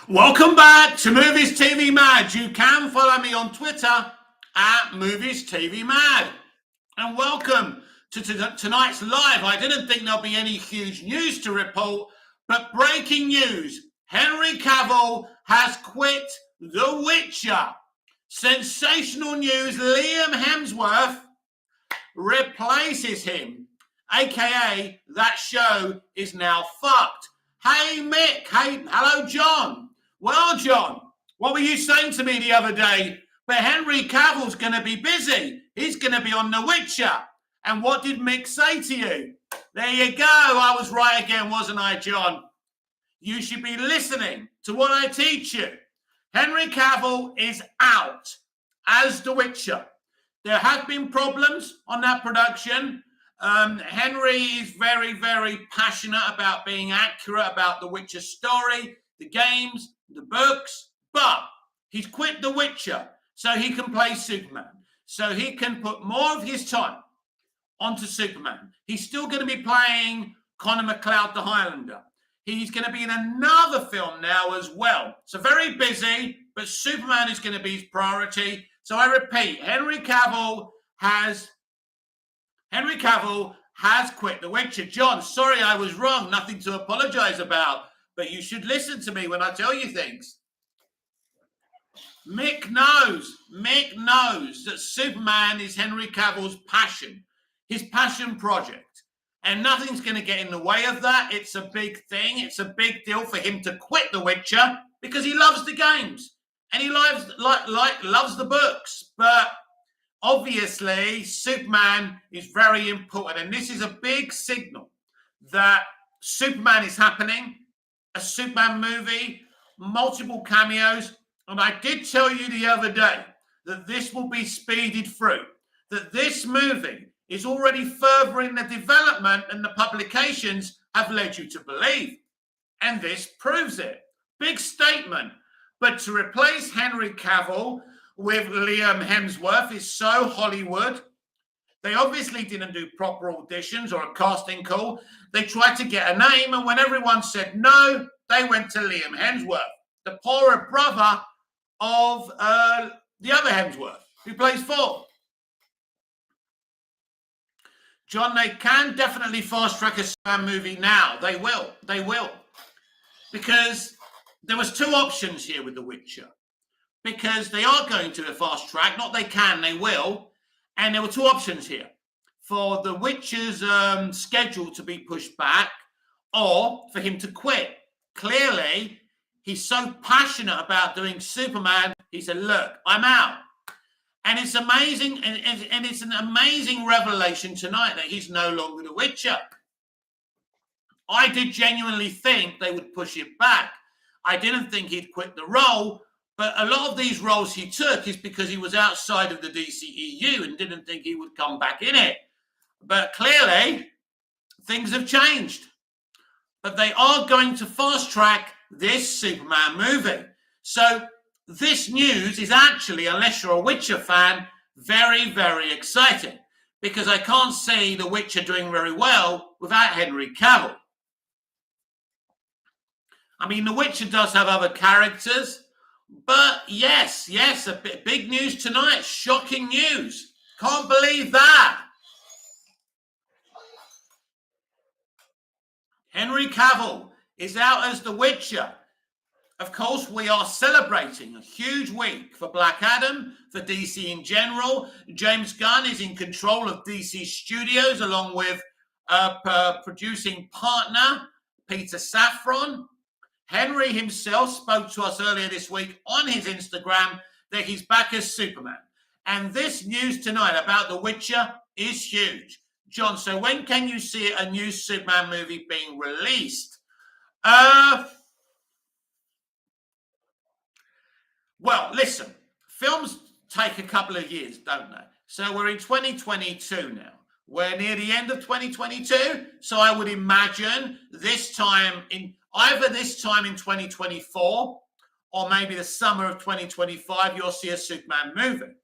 Welcome back to Movies TV Mad. You can follow me on Twitter at Movies TV Mad. And welcome to tonight's live. I didn't think there'll be any huge news to report, but breaking news. Henry Cavill has quit The Witcher. Sensational news. Liam Hemsworth replaces him, aka that show is now fucked. Hey Mick, hello John. Well, John, what were you saying to me the other day? But Henry Cavill's going to be busy. He's going to be on The Witcher. And what did Mick say to you? There you go. I was right again, wasn't I, John? You should be listening to what I teach you. Henry Cavill is out as The Witcher. There have been problems on that production. Henry is very, very passionate about being accurate about The Witcher story, the games, the books, but he's quit The Witcher so he can play Superman, so he can put more of his time onto Superman. He's still going to be playing Connor McLeod, the Highlander. He's going to be in another film now as well. So very busy, but Superman is going to be his priority. So I repeat, Henry Cavill has quit The Witcher. John, sorry I was wrong. Nothing to apologize about. But you should listen to me when I tell you things. Mick knows that Superman is Henry Cavill's passion, his passion project. And nothing's going to get in the way of that. It's a big thing. It's a big deal for him to quit The Witcher because he loves the games and he loves the books. But obviously, Superman is very important. And this is a big signal that Superman is happening. A Superman movie, multiple cameos. And I did tell you the other day that this will be speeded through, that this movie is already further in the development and the publications have led you to believe. And this proves it. Big statement. But to replace Henry Cavill with Liam Hemsworth is so Hollywood. They obviously didn't do proper auditions or a casting call. They tried to get a name, and when everyone said no, they went to Liam Hemsworth, the poorer brother of the other Hemsworth, who plays Thor. John, they can definitely fast-track a Superman movie now. They will. Because there was two options here with The Witcher. Because they are going to a fast-track. Not they can, they will. And there were two options here for The Witcher's schedule to be pushed back or for him to quit. Clearly, he's so passionate about doing Superman, he said, look, I'm out. And it's amazing, and it's an amazing revelation tonight that he's no longer The Witcher. I did genuinely think they would push it back. I didn't think he'd quit the role. But a lot of these roles he took is because he was outside of the DCEU and didn't think he would come back in it. But clearly, things have changed. But they are going to fast-track this Superman movie. So this news is actually, unless you're a Witcher fan, very, very exciting. Because I can't see The Witcher doing very well without Henry Cavill. I mean, The Witcher does have other characters. But yes, a big news tonight. Shocking news. Can't believe that. Henry Cavill is out as The Witcher. Of course, we are celebrating a huge week for Black Adam, for DC in general. James Gunn is in control of DC Studios along with producing partner Peter Safran. Henry himself spoke to us earlier this week on his Instagram that he's back as Superman. And this news tonight about The Witcher is huge. John, so when can you see a new Superman movie being released? Well, listen, films take a couple of years, don't they? So we're in 2022 now. We're near the end of 2022. So I would imagine either this time in 2024 or maybe the summer of 2025, you'll see a Superman movie.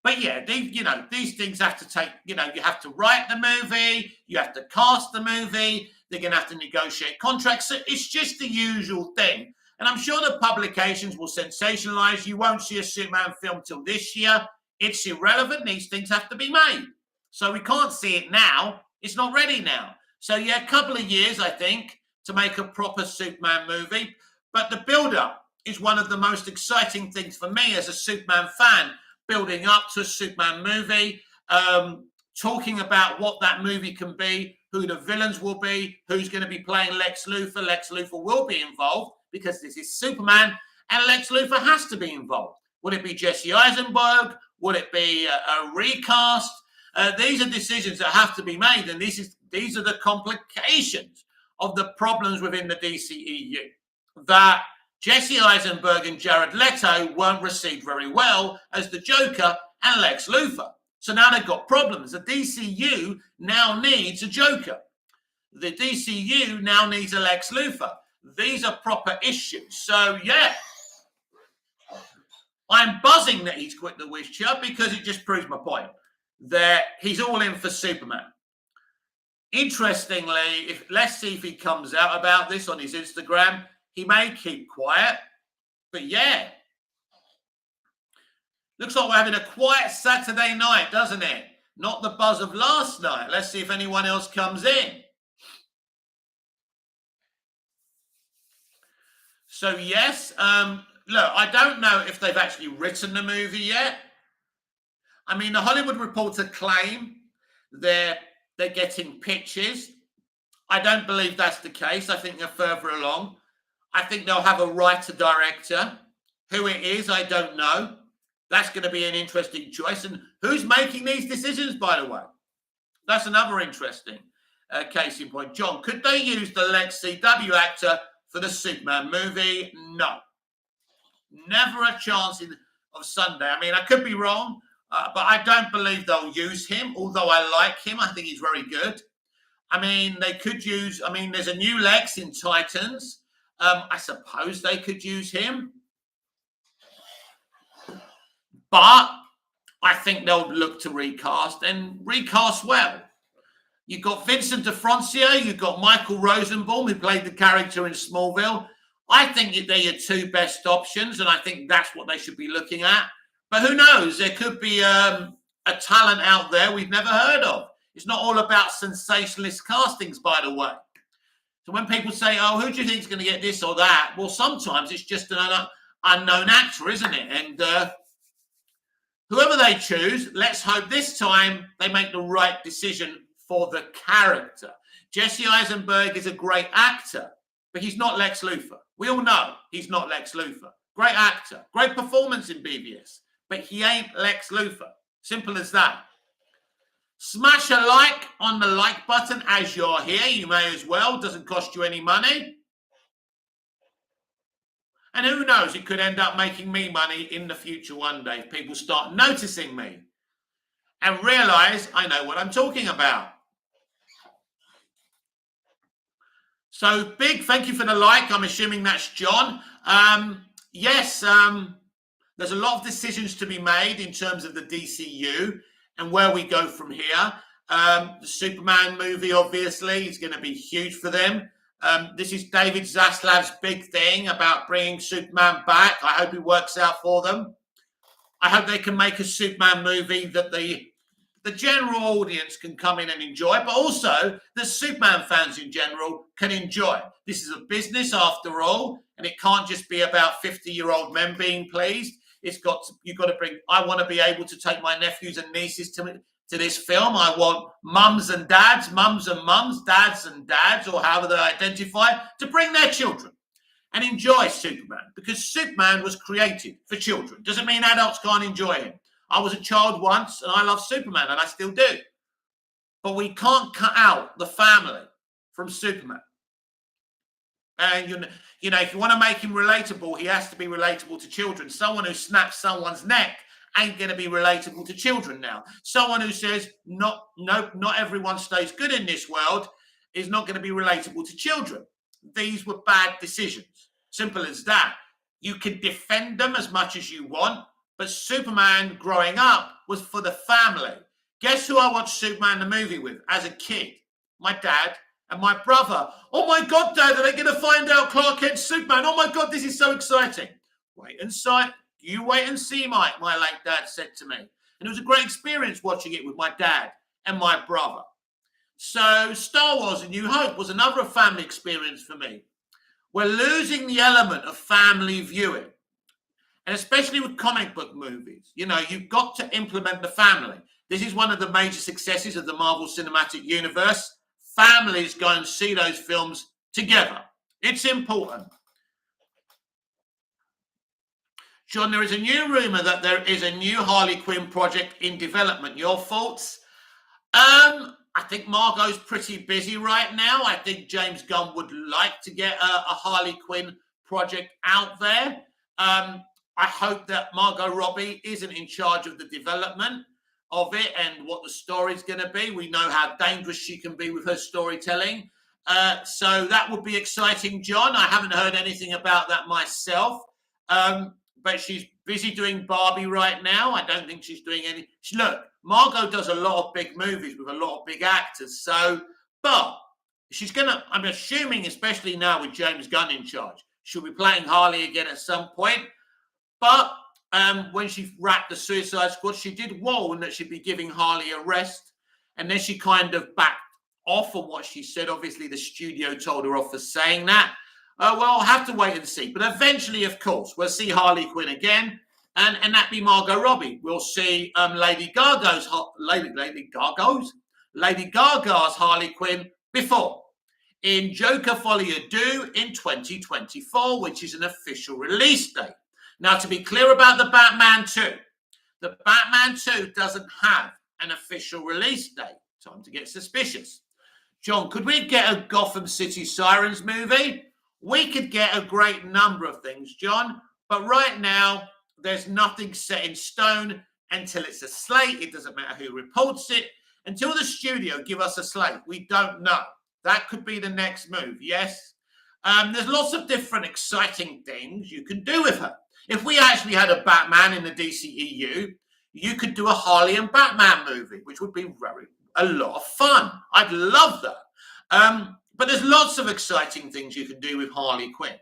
But yeah, these things have to take, you have to write the movie, you have to cast the movie, they're going to have to negotiate contracts. So it's just the usual thing. And I'm sure the publications will sensationalize. You won't see a Superman film till this year. It's irrelevant. These things have to be made. So we can't see it now. It's not ready now. So yeah, a couple of years, I think, to make a proper Superman movie. But the build-up is one of the most exciting things for me as a Superman fan, building up to a Superman movie, talking about what that movie can be, who the villains will be, who's going to be playing Lex Luthor. Lex Luthor will be involved because this is Superman, and Lex Luthor has to be involved. Would it be Jesse Eisenberg? Would it be a recast? These are decisions that have to be made, and these are the complications of the problems within the DCEU. That Jesse Eisenberg and Jared Leto weren't received very well as the Joker and Lex Luthor. So now they've got problems. The DCU now needs a Joker. The DCU now needs a Lex Luthor. These are proper issues. So, yeah, I'm buzzing that he's quit the Witcher because it just proves my point that he's all in for Superman. Interestingly, let's see if he comes out about this on his Instagram. He may keep quiet, but yeah. Looks like we're having a quiet Saturday night, doesn't it? Not the buzz of last night. Let's see if anyone else comes in. So, yes, look, I don't know if they've actually written the movie yet. I mean, the Hollywood Reporter claim they're getting pitches. I don't believe that's the case. I think they're further along. I think they'll have a writer-director. Who it is, I don't know. That's going to be an interesting choice. And who's making these decisions, by the way? That's another interesting case in point. John, could they use the Lex CW actor for the Superman movie? No. Never a chance of Sunday. I mean, I could be wrong, but I don't believe they'll use him, although I like him. I think he's very good. I mean, they could use, I mean, there's a new Lex in Titans. I suppose they could use him. But I think they'll look to recast and recast well. You've got Vincent D'Onofrio, you've got Michael Rosenbaum, who played the character in Smallville. I think they're your two best options, and I think that's what they should be looking at. But who knows? There could be a talent out there we've never heard of. It's not all about sensationalist castings, by the way. So when people say, oh, who do you think is going to get this or that? Well, sometimes it's just an unknown actor, isn't it? And whoever they choose, let's hope this time they make the right decision for the character. Jesse Eisenberg is a great actor, but he's not Lex Luthor. We all know he's not Lex Luthor. Great actor, great performance in BVS, but he ain't Lex Luthor. Simple as that. Smash a like on the like button as you're here. You may as well. Doesn't cost you any money. And who knows, it could end up making me money in the future one day if people start noticing me and realize I know what I'm talking about. So big thank you for the like. I'm assuming that's John. Yes, there's a lot of decisions to be made in terms of the DCU and where we go from here. The Superman movie, obviously, is going to be huge for them. This is David Zaslav's big thing about bringing Superman back. I hope it works out for them. I hope they can make a Superman movie that the general audience can come in and enjoy, but also the Superman fans in general can enjoy. This is a business after all, and it can't just be about 50-year-old men being pleased. You've got to bring, I want to be able to take my nephews and nieces to this film. I want mums and dads, mums and mums, dads and dads, or however they identify, to bring their children and enjoy Superman, because Superman was created for children. Doesn't mean adults can't enjoy him. I was a child once and I love Superman, and I still do. But we can't cut out the family from Superman. And, you know, if you want to make him relatable, he has to be relatable to children. Someone who snaps someone's neck ain't going to be relatable to children now. Someone who says, not everyone stays good in this world is not going to be relatable to children. These were bad decisions. Simple as that. You can defend them as much as you want, but Superman growing up was for the family. Guess who I watched Superman the movie with as a kid? My dad And my brother, oh my God, Dad, are they going to find out Clark Kent's Superman? Oh my God, this is so exciting. Wait and see. You wait and see, Mike, my late dad said to me. And it was a great experience watching it with my dad and my brother. So Star Wars: A New Hope was another family experience for me. We're losing the element of family viewing. And especially with comic book movies, you know, you've got to implement the family. This is one of the major successes of the Marvel Cinematic Universe. Families go and see those films together. It's important. John, there is a new rumor that there is a new Harley Quinn project in development. Your thoughts? I think Margot's pretty busy right now. I think James Gunn would like to get a Harley Quinn project out there. I hope that Margot Robbie isn't in charge of the development of it and what the story's going to be. We know how dangerous she can be with her storytelling. So that would be exciting, John. I haven't heard anything about that myself. But she's busy doing Barbie right now. I don't think she's doing any. Look, Margot does a lot of big movies with a lot of big actors. So, but she's going to, I'm assuming, especially now with James Gunn in charge, she'll be playing Harley again at some point. But when she wrapped the Suicide Squad, she did warn that she'd be giving Harley a rest. And then she kind of backed off on what she said. Obviously, the studio told her off for saying that. Well, I'll have to wait and see. But eventually, of course, we'll see Harley Quinn again. And that be Margot Robbie. We'll see Lady Gaga's Harley Quinn before. In Joker Folie à Deux in 2024, which is an official release date. Now, to be clear about the Batman 2, the Batman 2 doesn't have an official release date. Time to get suspicious. John, could we get a Gotham City Sirens movie? We could get a great number of things, John, but right now, there's nothing set in stone until it's a slate. It doesn't matter who reports it. Until the studio give us a slate, we don't know. That could be the next move, yes? There's lots of different exciting things you can do with her. If we actually had a Batman in the DCEU, you could do a Harley and Batman movie, which would be a lot of fun. I'd love that. But there's lots of exciting things you can do with Harley Quinn.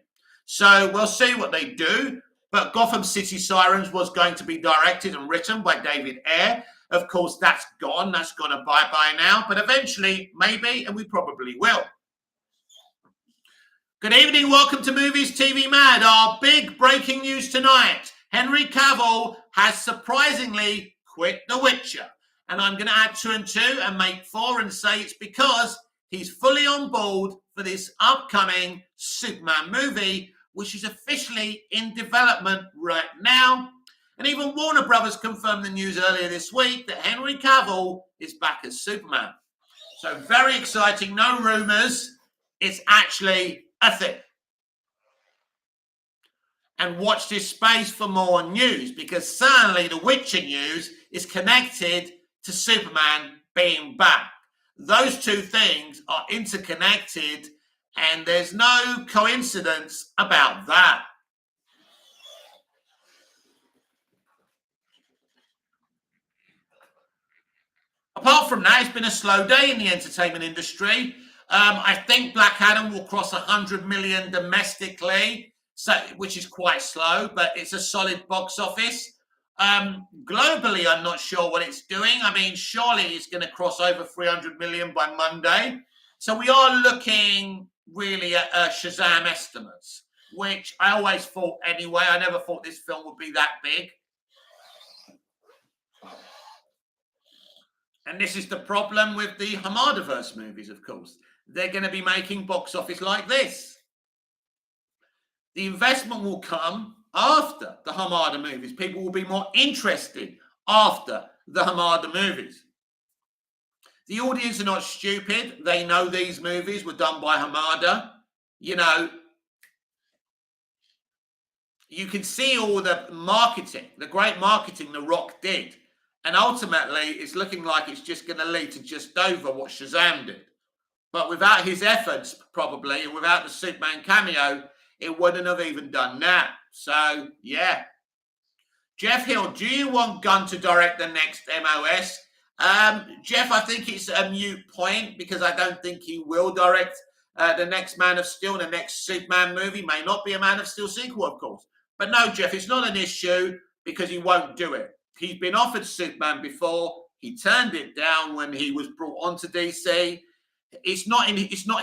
So we'll see what they do. But Gotham City Sirens was going to be directed and written by David Ayer. Of course, that's gone. That's gone a bye-bye now. But eventually, maybe, and we probably will. Good evening. Welcome to Movies TV Mad. Our big breaking news tonight. Henry Cavill has surprisingly quit The Witcher. And I'm going to add 2 and 2 and make 4 and say it's because he's fully on board for this upcoming Superman movie, which is officially in development right now. And even Warner Brothers confirmed the news earlier this week that Henry Cavill is back as Superman. So very exciting, no rumors. It's actually a thing. And watch this space for more news, because certainly the Witcher news is connected to Superman being back. Those two things are interconnected, and there's no coincidence about that. Apart from that, it's been a slow day in the entertainment industry. I think Black Adam will cross 100 million domestically, so which is quite slow, but it's a solid box office. Globally, I'm not sure what it's doing. I mean, surely it's going to cross over 300 million by Monday. So we are looking really at Shazam estimates, which I always thought anyway. I never thought this film would be that big. And this is the problem with the Hamadaverse movies, of course. They're going to be making box office like this. The investment will come after the Hamada movies. People will be more interested after the Hamada movies. The audience are not stupid. They know these movies were done by Hamada. You know, you can see all the marketing, the great marketing The Rock did. And ultimately, it's looking like it's just going to lead to just over what Shazam did. But without his efforts, probably, and without the Superman cameo, it wouldn't have even done that. So, yeah. Jeff Hill, do you want Gunn to direct the next MOS? Jeff, I think it's a mute point because I don't think he will direct the next Man of Steel, the next Superman movie. May not be a Man of Steel sequel, of course. But no, Jeff, it's not an issue because he won't do it. He's been offered Superman before. He turned it down when he was brought onto DC. It's not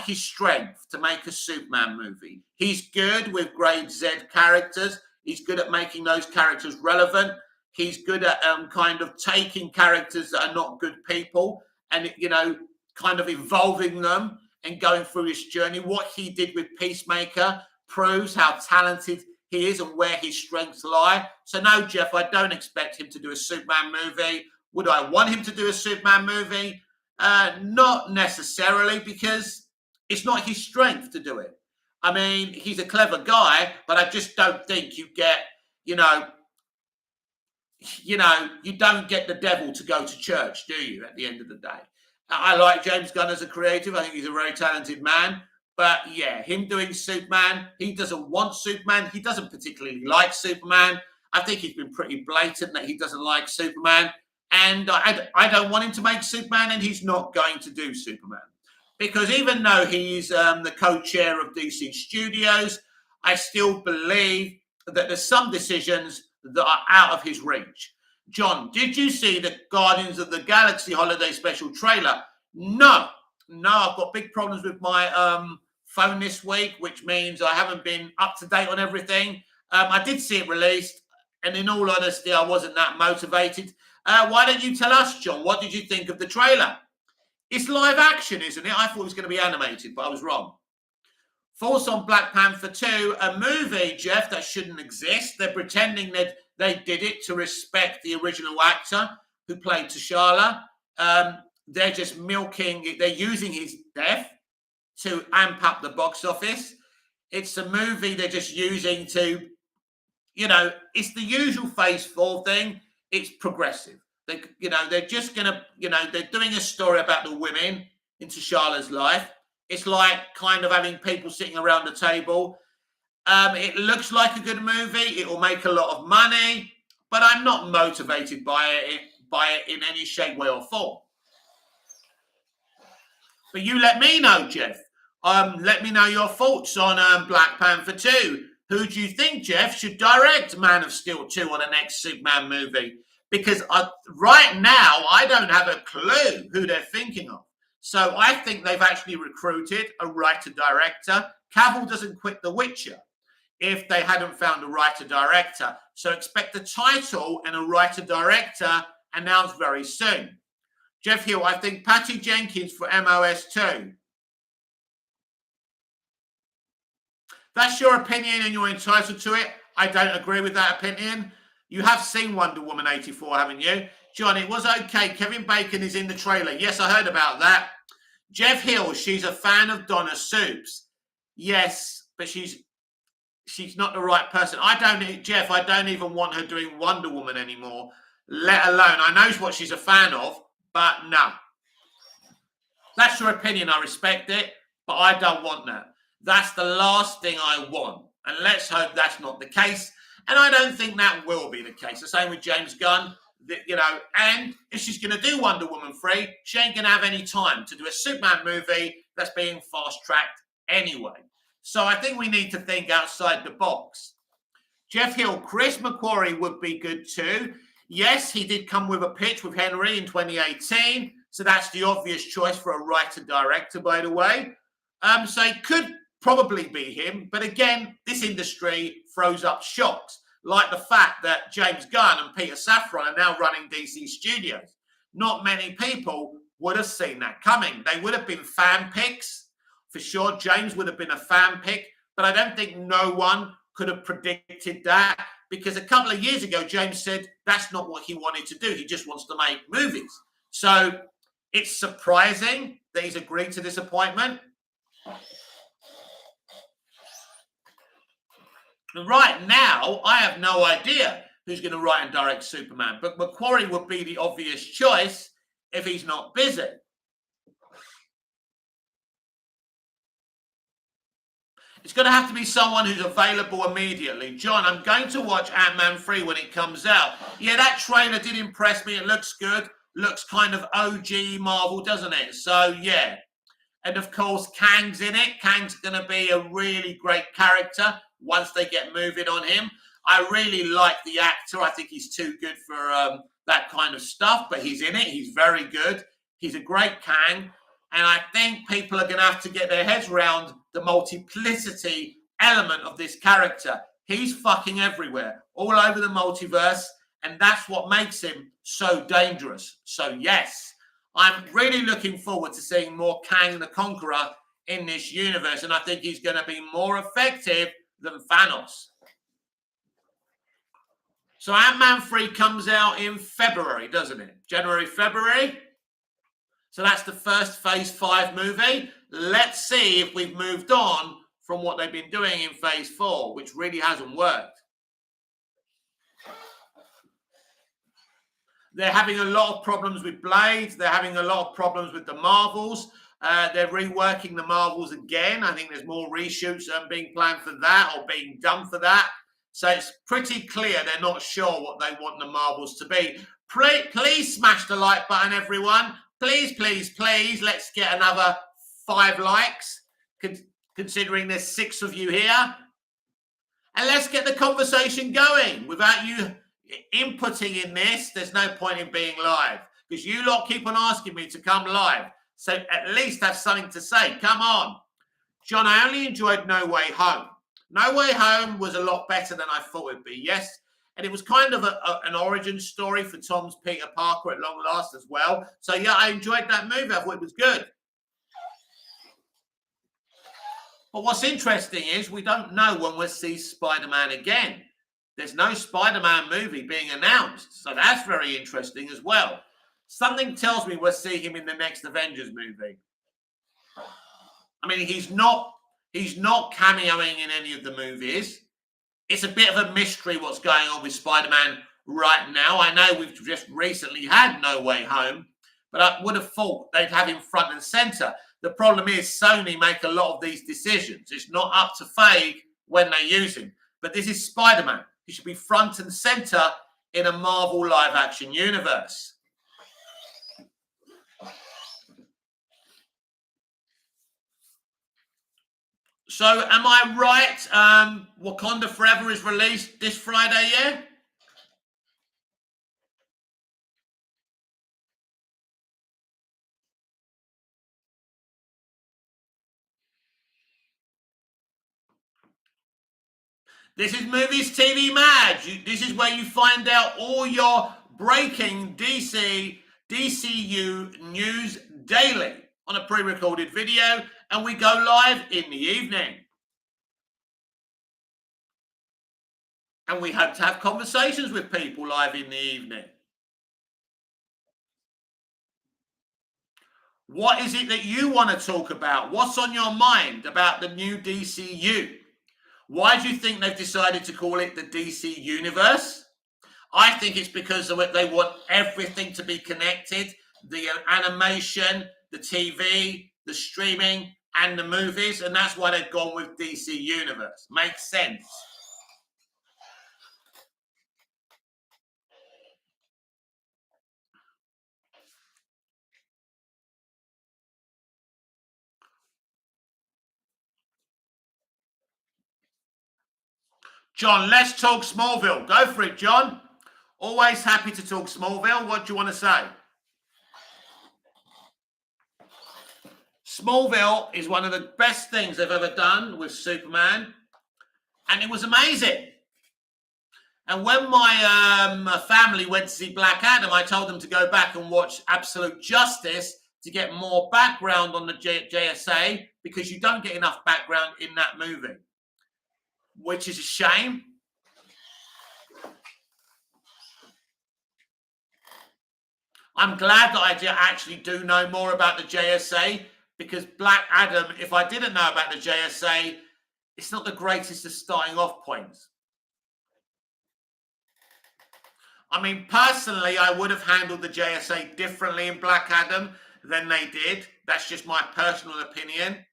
his strength to make a Superman movie. He's good with grade Z characters. He's good at making those characters relevant. He's good at kind of taking characters that are not good people and, kind of evolving them and going through his journey. What he did with Peacemaker proves how talented he is and where his strengths lie. So no, Jeff, I don't expect him to do a Superman movie. Would I want him to do a Superman movie? Not necessarily, because it's not his strength to do it. I mean, he's a clever guy, but I just don't think you get, you don't get the devil to go to church, do you, at the end of the day? I like James Gunn as a creative. I think he's a very talented man. But yeah, him doing Superman, he doesn't want Superman. He doesn't particularly like Superman. I think he's been pretty blatant that he doesn't like Superman. And I don't want him to make Superman, and he's not going to do Superman. Because even though he's the co-chair of DC Studios, I still believe that there's some decisions that are out of his reach. John, did you see the Guardians of the Galaxy holiday special trailer? No, I've got big problems with my phone this week, which means I haven't been up to date on everything. I did see it released, and in all honesty, I wasn't that motivated. Why don't you tell us, John? What did you think of the trailer? It's live action, isn't it? I thought it was going to be animated, but I was wrong. Thoughts on Black Panther 2, a movie, Jeff, that shouldn't exist. They're pretending that they did it to respect the original actor who played T'Challa. They're just they're using his death to amp up the box office. It's a movie they're just using to, it's the usual Phase 4 thing. It's progressive. They're just going to, they're doing a story about the women in T'Challa's life. It's like kind of having people sitting around the table. It looks like a good movie. It will make a lot of money, but I'm not motivated by it in any shape, way, or form. But you let me know, Jeff. Let me know your thoughts on Black Panther 2. Who do you think, Jeff, should direct Man of Steel 2 on the next Superman movie? Because right now, I don't have a clue who they're thinking of. So I think they've actually recruited a writer-director. Cavill doesn't quit The Witcher if they hadn't found a writer-director. So expect a title and a writer-director announced very soon. Jeff Hill, I think Patty Jenkins for MOS 2. That's your opinion and you're entitled to it. I don't agree with that opinion. You have seen Wonder Woman 84, haven't you? John, it was okay. Kevin Bacon is in the trailer. Yes, I heard about that. Jeff Hill, she's a fan of Donna Soups. Yes, but she's not the right person. Jeff, I don't even want her doing Wonder Woman anymore, let alone, I know what she's a fan of, but no. That's your opinion. I respect it, but I don't want that. That's the last thing I want. And let's hope that's not the case. And I don't think that will be the case. The same with James Gunn. And if she's going to do Wonder Woman 3, she ain't going to have any time to do a Superman movie that's being fast-tracked anyway. So I think we need to think outside the box. Jeff Hill, Chris McQuarrie would be good too. Yes, he did come with a pitch with Henry in 2018. So that's the obvious choice for a writer-director, by the way. So it could probably be him. But again, this industry throws up shocks, like the fact that James Gunn and Peter Safran are now running DC Studios. Not many people would have seen that coming. They would have been fan picks. For sure, James would have been a fan pick, but I don't think no one could have predicted that, because a couple of years ago, James said that's not what he wanted to do. He just wants to make movies. So it's surprising that he's agreed to this appointment. Right now, I have no idea who's going to write and direct Superman, but McQuarrie would be the obvious choice if he's not busy. It's going to have to be someone who's available immediately. John, I'm going to watch Ant-Man 3 when it comes out. Yeah, that trailer did impress me. It looks good. looks kind of OG Marvel, doesn't it? So yeah. And of course, Kang's in it. Kang's going to be a really great character once they get moving on him. I really like the actor. I think he's too good for that kind of stuff, but he's in it. He's very good. He's a great Kang. And I think people are going to have to get their heads around the multiplicity element of this character. He's fucking everywhere, all over the multiverse. And that's what makes him so dangerous. So yes, I'm really looking forward to seeing more Kang the Conqueror in this universe. And I think he's going to be more effective than Thanos. So Ant-Man 3 comes out in February, doesn't it? January, February. So that's the first Phase 5 movie. Let's see if we've moved on from what they've been doing in Phase 4, which really hasn't worked. They're having a lot of problems with Blade. They're having a lot of problems with the Marvels. They're reworking the Marvels again. I think there's more reshoots being planned for that or being done for that. So it's pretty clear they're not sure what they want the Marvels to be. Please smash the like button, everyone. Please, please, please. Let's get another 5 likes, considering there's 6 of you here. And let's get the conversation going. Without you inputting in this, there's no point in being live, because you lot keep on asking me to come live. So at least have something to say. Come on. John, I only enjoyed No Way Home. No Way Home was a lot better than I thought it would be, yes. And it was kind of an origin story for Tom's Peter Parker at long last as well. So yeah, I enjoyed that movie. I thought it was good. But what's interesting is we don't know when we'll see Spider-Man again. There's no Spider-Man movie being announced. So that's very interesting as well. Something tells me we'll see him in the next Avengers movie. I mean, he's not cameoing in any of the movies. It's a bit of a mystery what's going on with Spider-Man right now. I know we've just recently had No Way Home, but I would have thought they'd have him front and center. The problem is Sony make a lot of these decisions. It's not up to Feige when they use him. But this is Spider-Man. He should be front and center in a Marvel live-action universe. So, am I right? Wakanda Forever is released this Friday, yeah? This is Movies TV Mad. This is where you find out all your breaking DCU news daily on a pre-recorded video, and we go live in the evening. And we hope to have conversations with people live in the evening. What is it that you want to talk about? What's on your mind about the new DCU? Why do you think they've decided to call it the DC Universe? I think it's because they want everything to be connected. The animation, the TV, the streaming, and the movies. And that's why they've gone with DC Universe. Makes sense. John, let's talk Smallville. Go for it, John. Always happy to talk Smallville. What do you want to say? Smallville is one of the best things they've ever done with Superman. And it was amazing. And when my family went to see Black Adam, I told them to go back and watch Absolute Justice to get more background on the JSA, because you don't get enough background in that movie, which is a shame. I'm glad that I actually do know more about the JSA, because Black Adam, if I didn't know about the JSA, it's not the greatest of starting off points. I mean, personally, I would have handled the JSA differently in Black Adam than they did. That's just my personal opinion.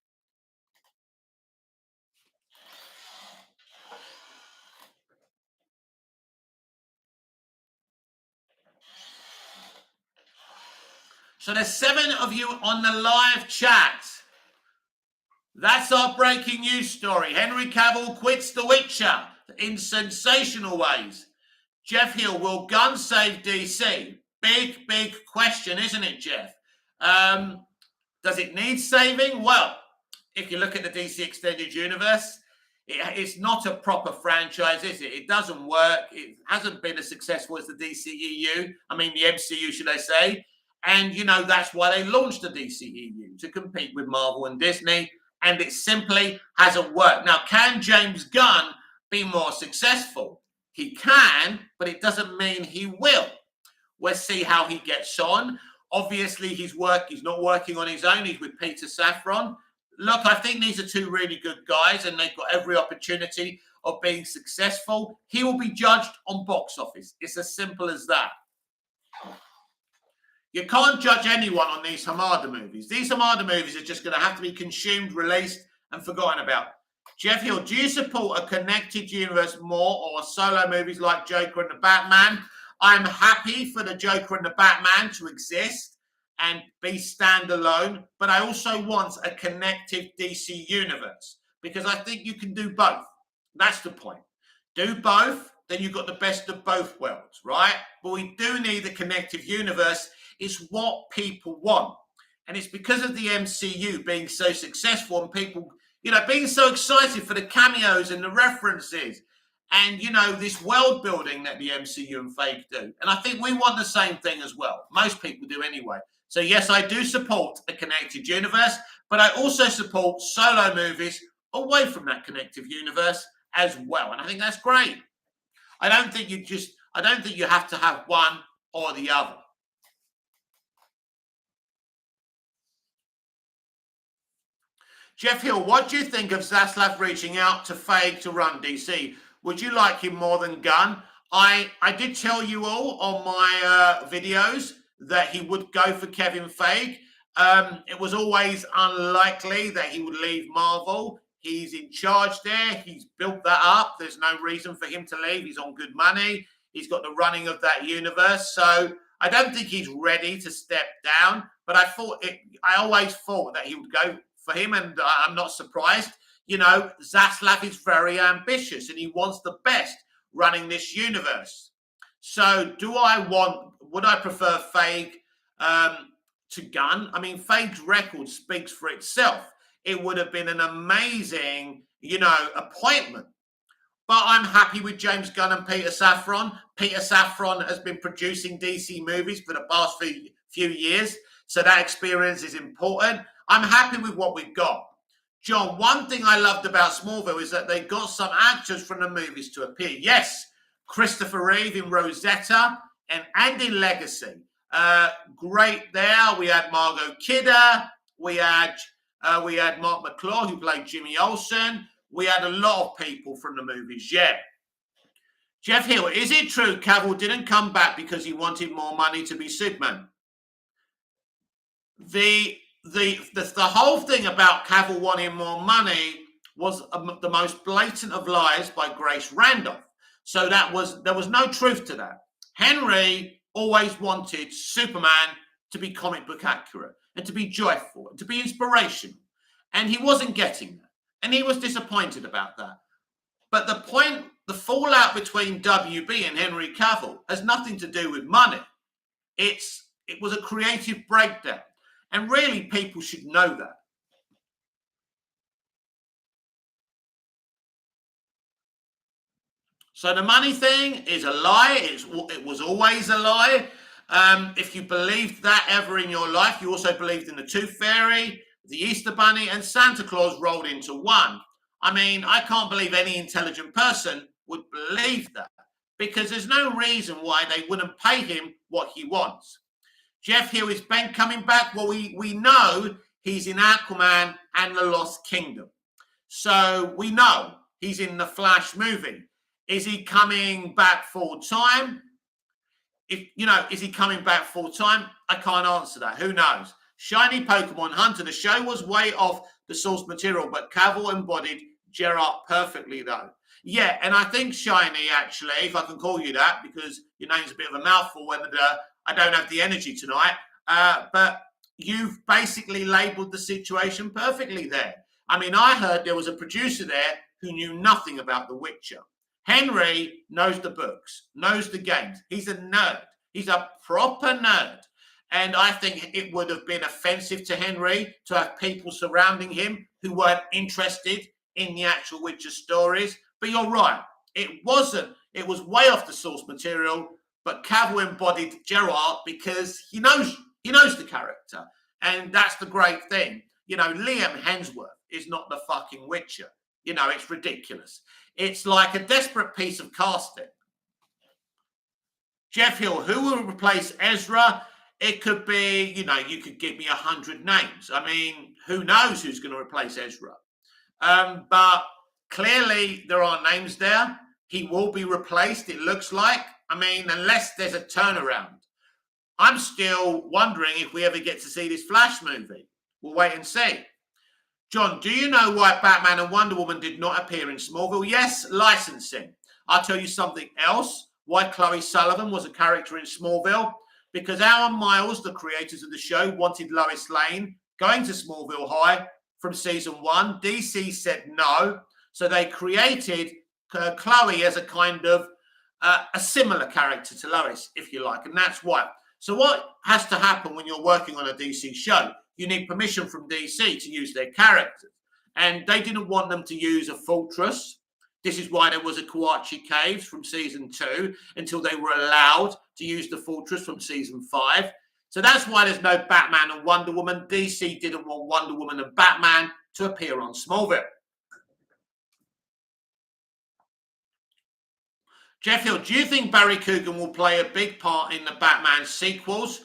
So there's 7 of you on the live chat. That's our breaking news story. Henry Cavill quits The Witcher in sensational ways. Jeff Hill, will Gunn save DC? Big question, isn't it, Jeff? Does it need saving? Well, if you look at the DC Extended Universe, it's not a proper franchise, is it? It doesn't work. It hasn't been as successful as the DCEU. I mean, the MCU, should I say. And, you know, that's why they launched the DCEU, to compete with Marvel and Disney. And it simply hasn't worked. Now, can James Gunn be more successful? He can, but it doesn't mean he will. We'll see how he gets on. Obviously, he's not working on his own. He's with Peter Safran. Look, I think these are 2 really good guys, and they've got every opportunity of being successful. He will be judged on box office. It's as simple as that. You can't judge anyone on these Hamada movies. These Hamada movies are just going to have to be consumed, released, and forgotten about. Jeff Hill, do you support a connected universe more or solo movies like Joker and the Batman? I'm happy for the Joker and the Batman to exist and be standalone, but I also want a connected DC universe because I think you can do both. That's the point. Do both, then you've got the best of both worlds, right? But we do need a connective universe. It's what people want. And it's because of the MCU being so successful and people, you know, being so excited for the cameos and the references and, you know, this world building that the MCU and Fake do. And I think we want the same thing as well. Most people do anyway. So, yes, I do support a connected universe, but I also support solo movies away from that connective universe as well. And I think that's great. I don't think you have to have one or the other. Jeff Hill, what do you think of Zaslav reaching out to Feige to run DC? Would you like him more than Gunn? I did tell you all on my videos that he would go for Kevin Feige. It was always unlikely that he would leave Marvel. He's in charge there. He's built that up. There's no reason for him to leave. He's on good money. He's got the running of that universe. So I don't think he's ready to step down. But I always thought that he would go for him, and I'm not surprised. You know, Zaslav is very ambitious and he wants the best running this universe. So would I prefer Feige to Gunn? I mean, Feige's record speaks for itself. It would have been an amazing, you know, appointment. But I'm happy with James Gunn and Peter Safran. Peter Safran has been producing DC movies for the past few years, so that experience is important. I'm happy with what we've got. John, one thing I loved about Smallville is that they got some actors from the movies to appear. Yes, Christopher Reeve in Rosetta and in Legacy. Great there. We had Margot Kidder. We had Mark McClure, who played Jimmy Olsen. We had a lot of people from the movies, yeah. Jeff Hill, is it true Cavill didn't come back because he wanted more money to be Superman? The whole thing about Cavill wanting more money was the most blatant of lies by Grace Randolph. So there was no truth to that. Henry always wanted Superman to be comic book accurate and to be joyful and to be inspirational. And he wasn't getting that. And he was disappointed about that. But the fallout between WB and Henry Cavill has nothing to do with money. It was a creative breakdown. And really, people should know that. So the money thing is a lie. It was always a lie. If you believed that ever in your life, you also believed in the Tooth Fairy, the Easter Bunny, and Santa Claus rolled into one. I mean, I can't believe any intelligent person would believe that because there's no reason why they wouldn't pay him what he wants. Jeff Hill, is Ben coming back? Well, we know he's in Aquaman and the Lost Kingdom. So we know he's in the Flash movie. Is he coming back full time? Is he coming back full time? I can't answer that. Who knows? Shiny Pokemon Hunter. The show was way off the source material, but Cavill embodied Gerard perfectly, though. Yeah, and I think Shiny, actually, if I can call you that, because your name's a bit of a mouthful, and I don't have the energy tonight. But you've basically labelled the situation perfectly there. I mean, I heard there was a producer there who knew nothing about The Witcher. Henry knows the books, knows the games. He's a nerd. He's a proper nerd. And I think it would have been offensive to Henry to have people surrounding him who weren't interested in the actual Witcher stories. But you're right. It wasn't. It was way off the source material. But Cavill embodied Geralt because he knows the character. And that's the great thing. You know, Liam Hemsworth is not the fucking Witcher. You know, it's ridiculous. It's like a desperate piece of casting. Jeff Hill, who will replace Ezra? It could be, you know, you could give me 100 names. I mean, who knows who's going to replace Ezra? But clearly there are names there. He will be replaced, it looks like. I mean, unless there's a turnaround. I'm still wondering if we ever get to see this Flash movie. We'll wait and see. John, do you know why Batman and Wonder Woman did not appear in Smallville? Yes, licensing. I'll tell you something else. Why Chloe Sullivan was a character in Smallville. Because Alan Miles, the creators of the show, wanted Lois Lane going to Smallville High from season 1. DC said no. So they created Chloe as a kind of a similar character to Lois, if you like. And that's why. So what has to happen when you're working on a DC show? You need permission from DC to use their characters. And they didn't want them to use a fortress. This is why there was a Kawatche Caves from season 2 until they were allowed to use the fortress from season 5. So that's why there's no Batman and Wonder Woman. DC didn't want Wonder Woman and Batman to appear on Smallville. Jeff Hill, do you think Barry Coogan will play a big part in the Batman sequels?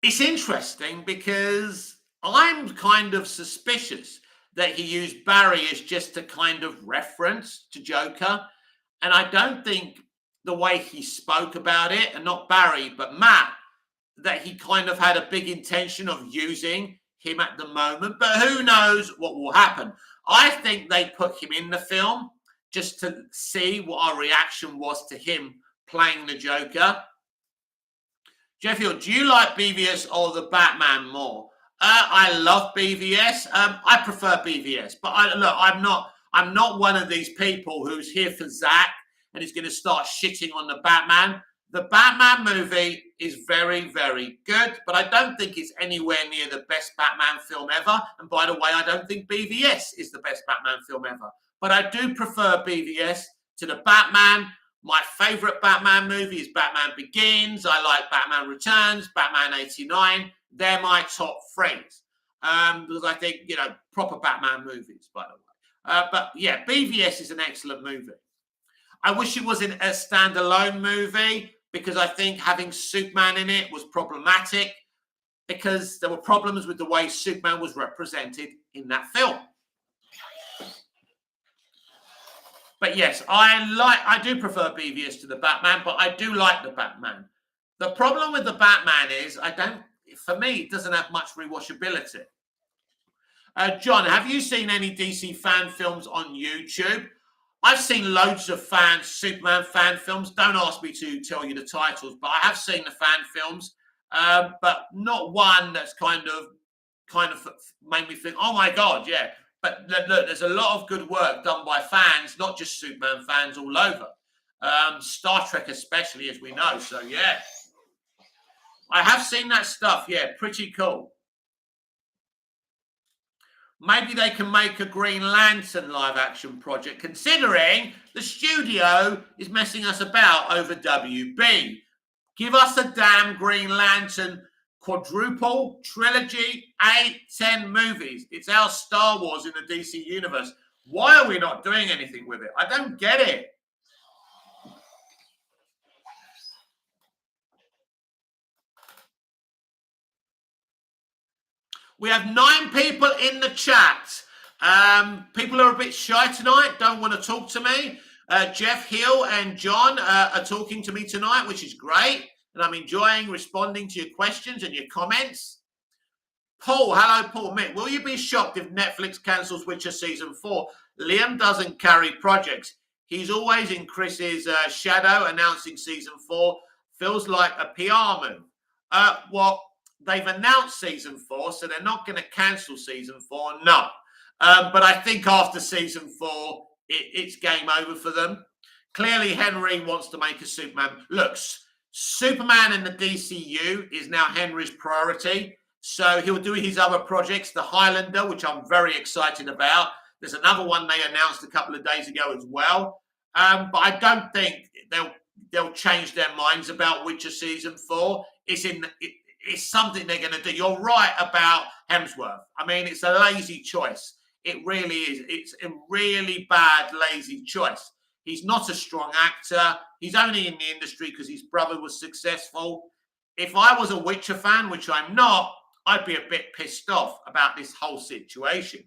It's interesting because I'm kind of suspicious that he used Barry as just a kind of reference to Joker. And I don't think the way he spoke about it, and not Barry, but Matt, that he kind of had a big intention of using him at the moment. But who knows what will happen. I think they put him in the film just to see what our reaction was to him playing the Joker. Jeff Hill, do you like BVS or the Batman more? I love BVS. I prefer BVS, but I'm not one of these people who's here for Zack and is going to start shitting on the Batman. The Batman movie is very, very good, but I don't think it's anywhere near the best Batman film ever. And by the way, I don't think BVS is the best Batman film ever. But I do prefer BVS to the Batman. My favorite Batman movie is Batman Begins. I like Batman Returns, Batman 89. They're my top threes because I think, you know, proper Batman movies, by the way. But yeah, BVS is an excellent movie. I wish it was a standalone movie because I think having Superman in it was problematic because there were problems with the way Superman was represented in that film. But yes, I do prefer BVS to the Batman, but I do like the Batman. The problem with the Batman is for me, it doesn't have much rewatchability. John, have you seen any DC fan films on YouTube? I've seen loads of Superman fan films. Don't ask me to tell you the titles, but I have seen the fan films, but not one that's kind of made me think, oh my God, yeah. But look, there's a lot of good work done by fans, not just Superman fans all over. Star Trek especially, as we know. So, yeah. I have seen that stuff. Yeah, pretty cool. Maybe they can make a Green Lantern live-action project, considering the studio is messing us about over WB. Give us a damn Green Lantern quadruple, trilogy, 8, 10 movies. It's our Star Wars in the DC universe. Why are we not doing anything with it? I don't get it. We have 9 people in the chat. People are a bit shy tonight, don't want to talk to me. Jeff Hill and John are talking to me tonight, which is great. And I'm enjoying responding to your questions and your comments. Paul, hello, Paul. Mick, will you be shocked if Netflix cancels Witcher Season 4? Liam doesn't carry projects. He's always in Chris's shadow announcing Season 4. Feels like a PR move. Well, they've announced season 4, so they're not going to cancel season 4. No. But I think after season 4, it's game over for them. Clearly, Henry wants to make a Superman. Look, Superman in the DCU is now Henry's priority. So he'll do his other projects, The Highlander, which I'm very excited about. There's another one they announced a couple of days ago as well. But I don't think they'll change their minds about Witcher season 4. It's something they're going to do. You're right about Hemsworth. I mean, it's a lazy choice. It really is. It's a really bad, lazy choice. He's not a strong actor. He's only in the industry because his brother was successful. If I was a Witcher fan, which I'm not, I'd be a bit pissed off about this whole situation.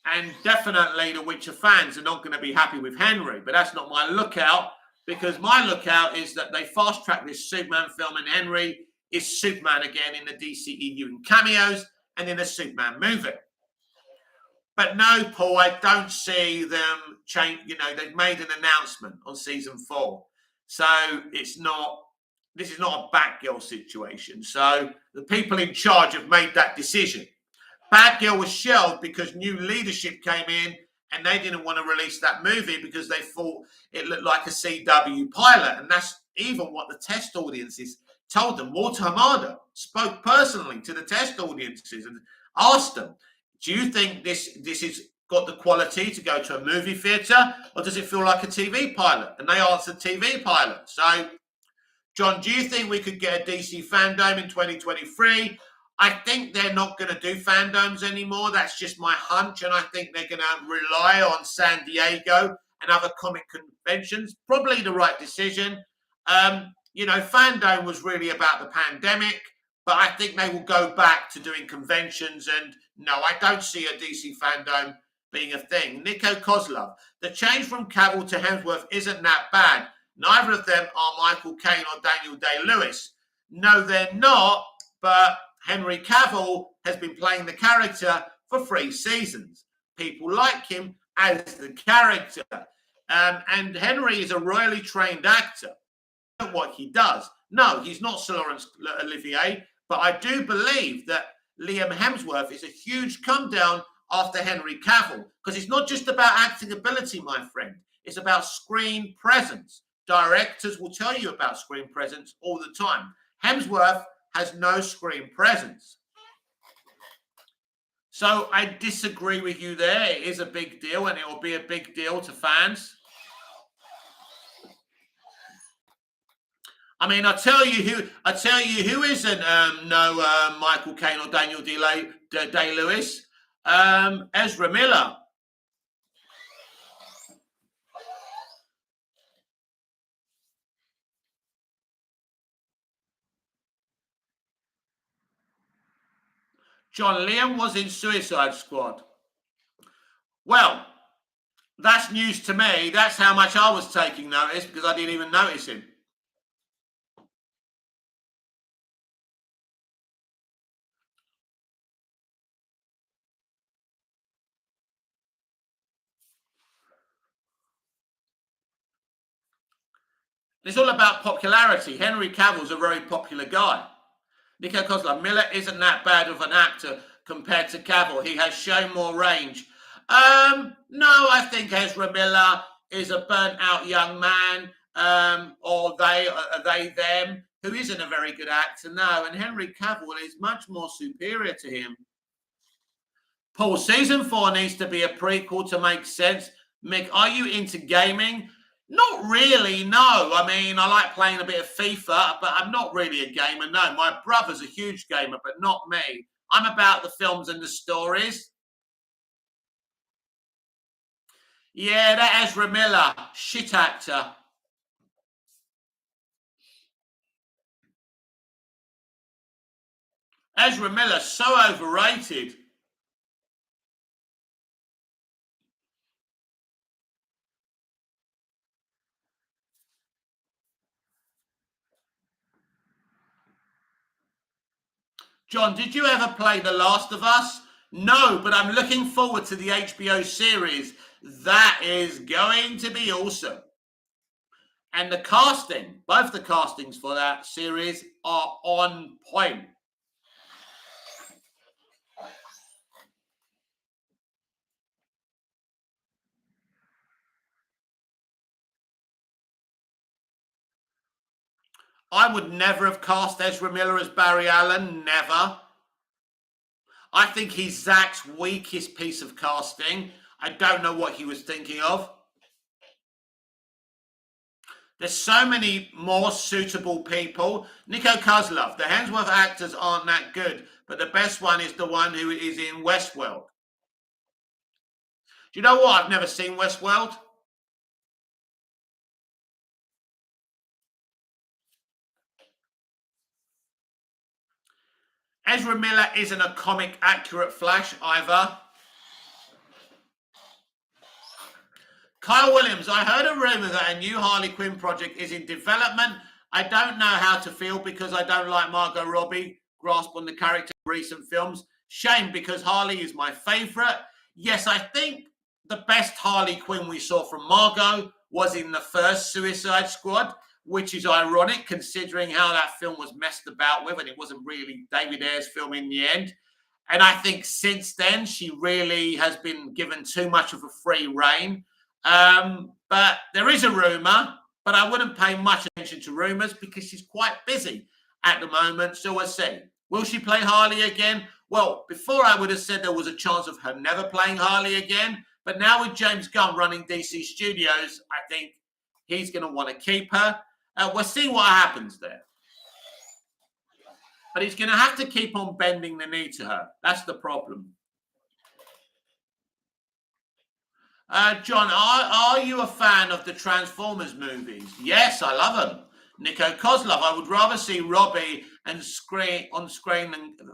And definitely the Witcher fans are not going to be happy with Henry, but that's not my lookout, because my lookout is that they fast-track this Superman film and Henry is Superman again in the DCEU in cameos and in a Superman movie. But no, Paul, I don't see them change. You know, they've made an announcement on season 4. So this is not a Batgirl situation. So the people in charge have made that decision. Batgirl was shelved because new leadership came in and they didn't want to release that movie because they thought it looked like a CW pilot. And that's even what the test audiences told them. Walter Hamada spoke personally to the test audiences and asked them, do you think this has got the quality to go to a movie theatre, or does it feel like a TV pilot? And they answered TV pilot. So, John, do you think we could get a DC fandom in 2023? I think they're not going to do fandoms anymore. That's just my hunch. And I think they're going to rely on San Diego and other comic conventions. Probably the right decision. Fandom was really about the pandemic. But I think they will go back to doing conventions. And no, I don't see a DC fandom being a thing. Nico Kozlov, the change from Cavill to Hemsworth isn't that bad. Neither of them are Michael Caine or Daniel Day-Lewis. No, they're not. But Henry Cavill has been playing the character for 3 seasons. People like him as the character. And Henry is a royally trained actor. What he does. No, he's not Sir Laurence Olivier. But I do believe that Liam Hemsworth is a huge come down after Henry Cavill, because it's not just about acting ability, my friend. It's about screen presence. Directors will tell you about screen presence all the time. Hemsworth has no screen presence. So I disagree with you there. It is a big deal, and it will be a big deal to fans. I mean, I tell you who isn't Michael Caine or Daniel Day-Lewis. Ezra Miller. John, Liam was in Suicide Squad. Well, that's news to me. That's how much I was taking notice, because I didn't even notice him. It's all about popularity. Henry Cavill's a very popular guy. Nico Kozlov, Miller isn't that bad of an actor compared to Cavill. He has shown more range. No, I think Ezra Miller is a burnt-out young man, or they, them, who isn't a very good actor. No, and Henry Cavill is much more superior to him. Paul, season 4 needs to be a prequel to make sense. Mick, are you into gaming? Not really, no. I mean, I like playing a bit of FIFA, but I'm not really a gamer, no. My brother's a huge gamer, but not me. I'm about the films and the stories. Yeah, that Ezra Miller, shit actor. Ezra Miller, so overrated. John, did you ever play The Last of Us? No, but I'm looking forward to the HBO series. That is going to be awesome. And the casting, both the castings for that series are on point. I would never have cast Ezra Miller as Barry Allen, never. I think he's Zach's weakest piece of casting. I don't know what he was thinking of. There's so many more suitable people. Nico Kozlov, the Hemsworth actors aren't that good, but the best one is the one who is in Westworld. Do you know what? I've never seen Westworld. Ezra Miller isn't a comic accurate Flash either. Kyle Williams, I heard a rumor that a new Harley Quinn project is in development. I don't know how to feel because I don't like Margot Robbie grasp on the character in recent films. Shame because Harley is my favorite. Yes, I think the best Harley Quinn we saw from Margot was in the first Suicide Squad, which is ironic considering how that film was messed about with, and it wasn't really David Ayer's film in the end. And I think since then, she really has been given too much of a free rein. But there is a rumor, but I wouldn't pay much attention to rumors because she's quite busy at the moment. So we'll see. Will she play Harley again? Well, before I would have said there was a chance of her never playing Harley again. But now with James Gunn running DC Studios, I think he's going to want to keep her. We'll see what happens there. But he's going to have to keep on bending the knee to her. That's the problem. John, are you a fan of the Transformers movies? Yes, I love them. Nico Kozlov, I would rather see Robbie on screen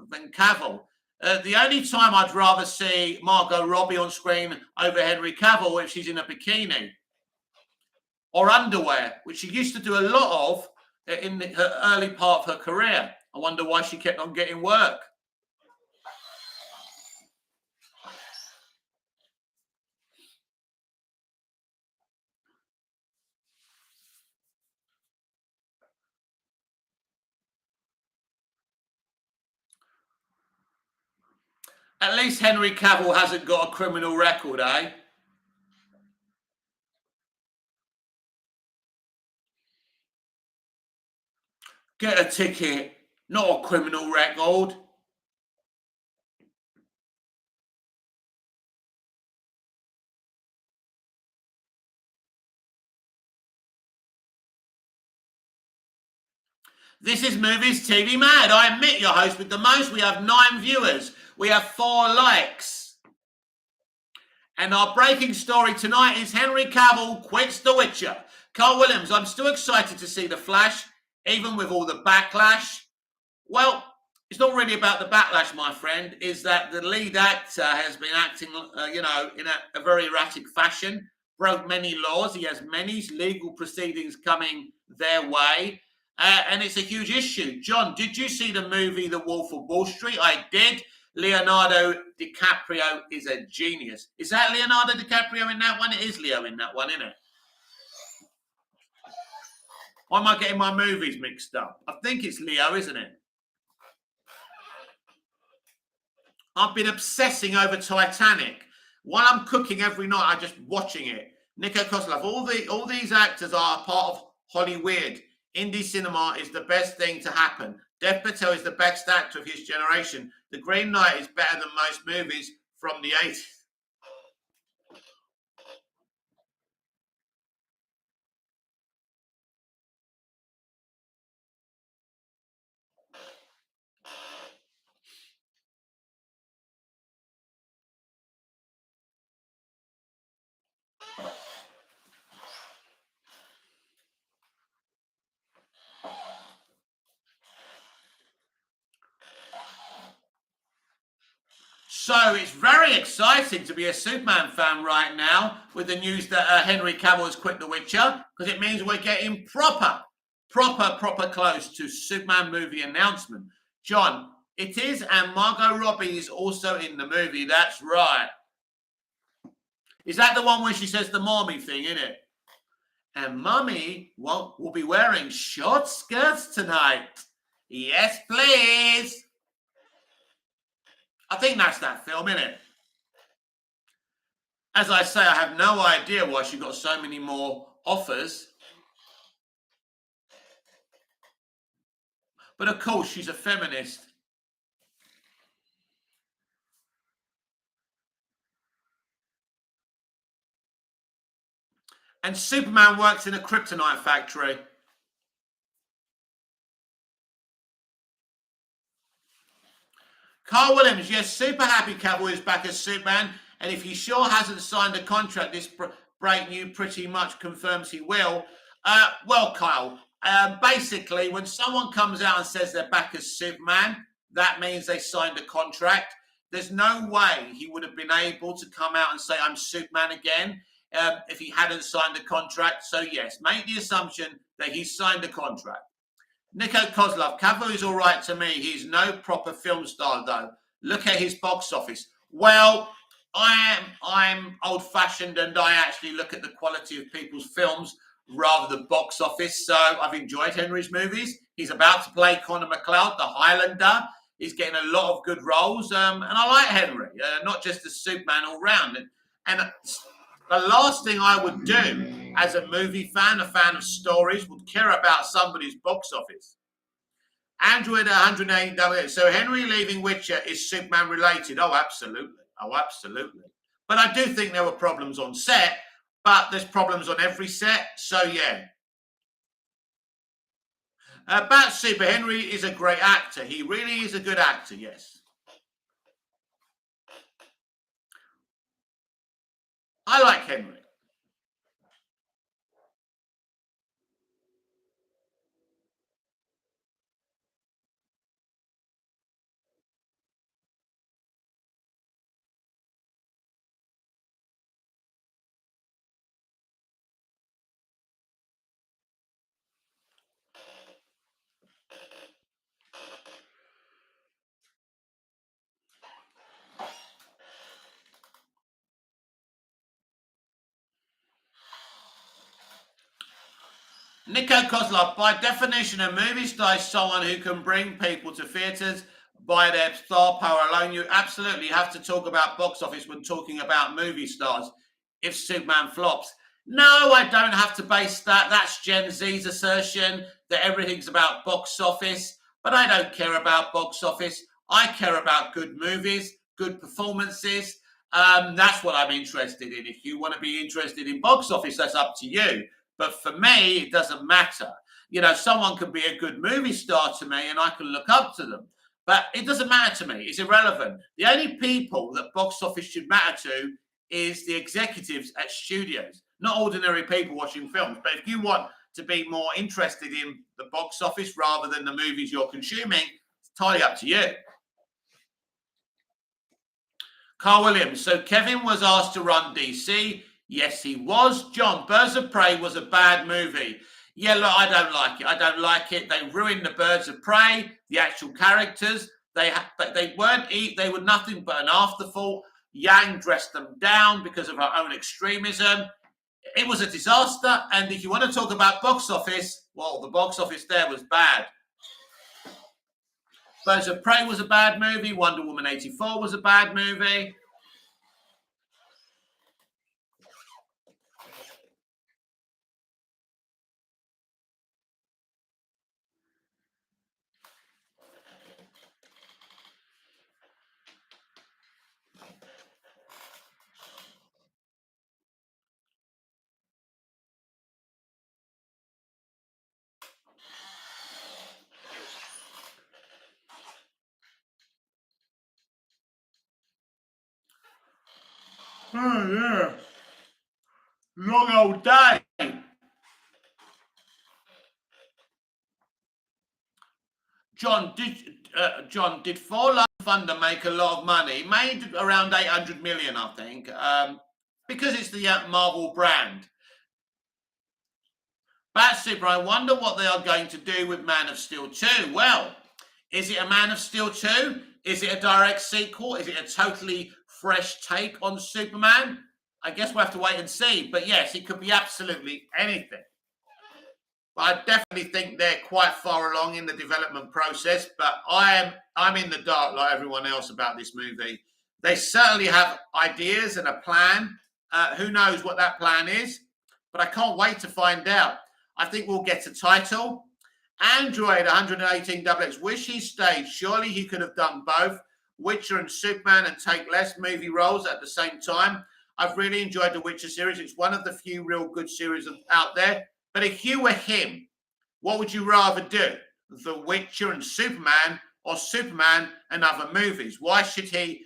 than Cavill. The only time I'd rather see Margot Robbie on screen over Henry Cavill if she's in a bikini or underwear, which she used to do a lot of in her early part of her career. I wonder why she kept on getting work. At least Henry Cavill hasn't got a criminal record, eh? Get a ticket, not a criminal record. This is Movies TV Mad. I admit your host with the most. We have 9 viewers. We have 4 likes. And our breaking story tonight is Henry Cavill quits The Witcher. Carl Williams, I'm still excited to see The Flash, even with all the backlash. Well, it's not really about the backlash, my friend. Is that the lead actor has been acting, in a very erratic fashion, broke many laws. He has many legal proceedings coming their way. And it's a huge issue. John, did you see the movie The Wolf of Wall Street? I did. Leonardo DiCaprio is a genius. Is that Leonardo DiCaprio in that one? It is Leo in that one, isn't it? Why am I getting my movies mixed up? I think it's Leo, isn't it? I've been obsessing over Titanic. While I'm cooking every night, I'm just watching it. Nico Kozlov, all these actors are part of Hollywood. Indie cinema is the best thing to happen. Dev Patel is the best actor of his generation. The Green Knight is better than most movies from the 80s. So it's very exciting to be a Superman fan right now with the news that Henry Cavill has quit The Witcher, because it means we're getting proper close to Superman movie announcement. John, it is, and Margot Robbie is also in the movie. That's right. Is that the one where she says the mommy thing, isn't it? And Mummy will be wearing short skirts tonight. Yes, please. I think that's that film, isn't it? As I say, I have no idea why she got so many more offers. But of course, she's a feminist. And Superman works in a kryptonite factory. Carl Williams, yes, super happy Cavill is back as Superman. And if he sure hasn't signed a contract, this break news pretty much confirms he will. Well, Kyle, basically, when someone comes out and says they're back as Superman, that means they signed a contract. There's no way he would have been able to come out and say, I'm Superman again, if he hadn't signed a contract. So, yes, make the assumption that he signed a contract. Nico Kozlov, Cavill is all right to me. He's no proper film star, though. Look at his box office. Well, I'm old-fashioned, and I actually look at the quality of people's films rather than box office. So I've enjoyed Henry's movies. He's about to play Connor McLeod, the Highlander. He's getting a lot of good roles, and I like Henry, not just as Superman all round. And the last thing I would do as a movie fan, a fan of stories, would care about somebody's box office. Android 180. So Henry leaving Witcher is Superman related? Oh, absolutely. Oh, absolutely. But I do think there were problems on set, but there's problems on every set. So, yeah. Bat Super, Henry is a great actor. He really is a good actor, yes. I like Henry. Nico Kozlov, by definition, a movie star is someone who can bring people to theatres by their star power alone. You absolutely have to talk about box office when talking about movie stars. If Superman flops, no, I don't have to base that. That's Gen Z's assertion that everything's about box office, but I don't care about box office. I care about good movies, good performances. That's what I'm interested in. If you want to be interested in box office, that's up to you. But for me, it doesn't matter. You know, someone can be a good movie star to me and I can look up to them. But it doesn't matter to me. It's irrelevant. The only people that box office should matter to is the executives at studios, not ordinary people watching films. But if you want to be more interested in the box office rather than the movies you're consuming, it's entirely up to you. Carl Williams. So Kevin was asked to run DC. Yes, he was. John, Birds of Prey was a bad movie. Yeah, look, I don't like it. I don't like it. They ruined the Birds of Prey, the actual characters. They were nothing but an afterthought. Yang dressed them down because of her own extremism. It was a disaster. And if you want to talk about box office, well, the box office there was bad. Birds of Prey was a bad movie. Wonder Woman 84 was a bad movie. Oh, yeah. Long old day. John, did Thor: Love and Thunder make a lot of money? It made around 800 million, I think, because it's the Marvel brand. Bat Super, I wonder what they are going to do with Man of Steel 2. Well, is it a Man of Steel 2? Is it a direct sequel? Is it a totally fresh take on Superman? I guess we'll have to wait and see. But yes, it could be absolutely anything. But I definitely think they're quite far along in the development process. But I'm in the dark like everyone else about this movie. They certainly have ideas and a plan. Who knows what that plan is? But I can't wait to find out. I think we'll get a title. Android 118XX, wish he stayed. Surely he could have done both, Witcher and Superman, and take less movie roles at the same time. I've really enjoyed the Witcher series. It's one of the few real good series out there. But if you were him, what would you rather do? The Witcher and Superman, or Superman and other movies? Why should he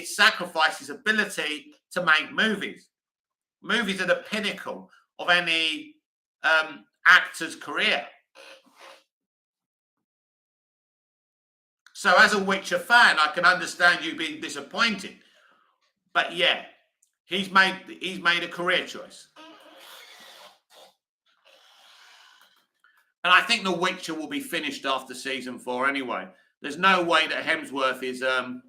sacrifice his ability to make movies? Movies are the pinnacle of any actor's career. So as a Witcher fan, I can understand you being disappointed. But yeah, he's made a career choice. And I think The Witcher will be finished after season 4 anyway. There's no way that Hemsworth is going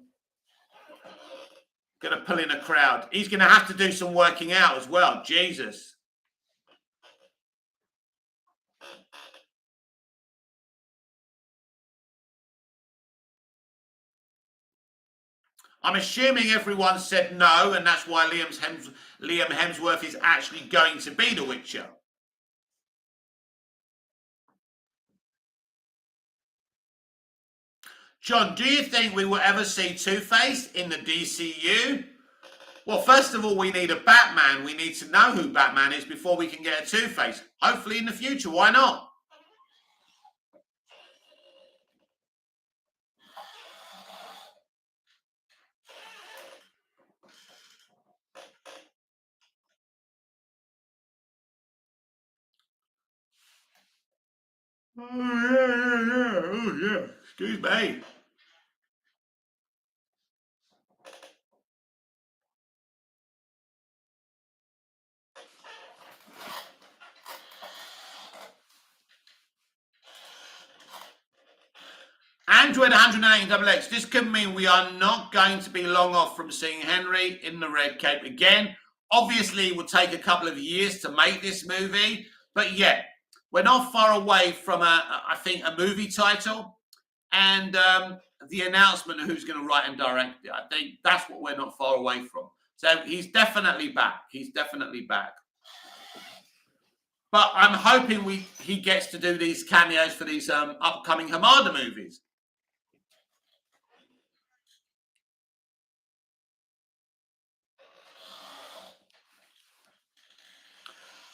to pull in a crowd. He's going to have to do some working out as well. Jesus. I'm assuming everyone said no, and that's why Liam Hemsworth is actually going to be The Witcher. John, do you think we will ever see Two-Face in the DCU? Well, first of all, we need a Batman. We need to know who Batman is before we can get a Two-Face. Hopefully in the future. Why not? Oh, yeah. Excuse me. Android 118XX. This could mean we are not going to be long off from seeing Henry in the red cape again. Obviously, it will take a couple of years to make this movie, but yeah, we're not far away from I think a movie title and the announcement of who's going to write and direct it. I think that's what we're not far away from. So he's definitely back. He's definitely back. But I'm hoping he gets to do these cameos for these upcoming Hamada movies.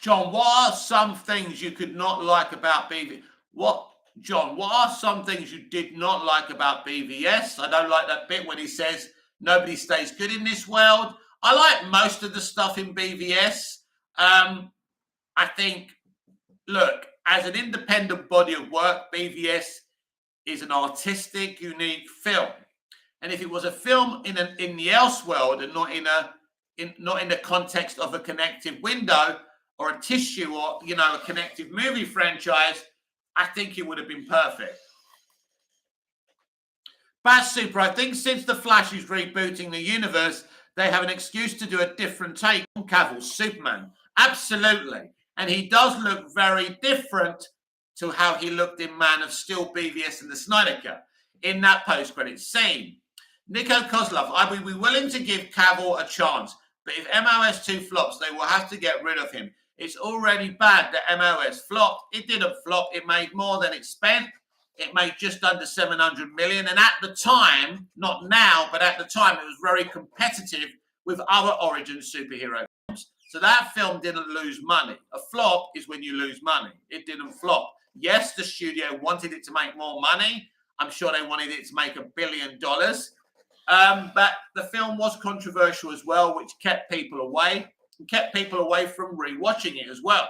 John, what are some things you could not like about BVS? John, what are some things you did not like about BVS? I don't like that bit when he says nobody stays good in this world. I like most of the stuff in BVS. I think, look, as an independent body of work, BVS is an artistic, unique film. And if it was a film in the Elseworld and not in the context of a connected window or a tissue or a connected movie franchise, I think it would have been perfect. Bat Super, I think since The Flash is rebooting the universe, they have an excuse to do a different take on Cavill's Superman. Absolutely. And he does look very different to how he looked in Man of Steel, BVS, and the Snyder Cut in that post-credit scene. Nico Kozlov, I would be willing to give Cavill a chance, but if MOS2 flops, they will have to get rid of him. It's already bad that MOS flopped. It didn't flop. It made more than it spent. It made just under 700 million. And at the time, not now, but at the time, it was very competitive with other origin superhero films. So that film didn't lose money. A flop is when you lose money. It didn't flop. Yes, the studio wanted it to make more money. I'm sure they wanted it to make $1 billion. But the film was controversial as well, which kept people away from rewatching it as well.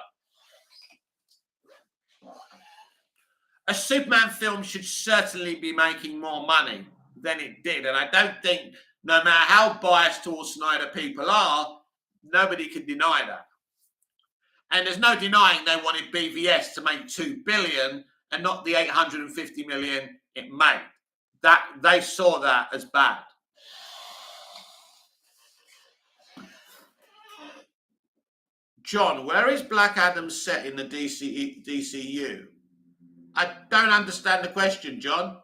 A Superman film should certainly be making more money than it did. And I don't think, no matter how biased towards Snyder people are, nobody can deny that. And there's no denying they wanted BVS to make $2 billion and not the $850 million it made. That they saw that as bad. John, where is Black Adam set in the DCU? I don't understand the question, John.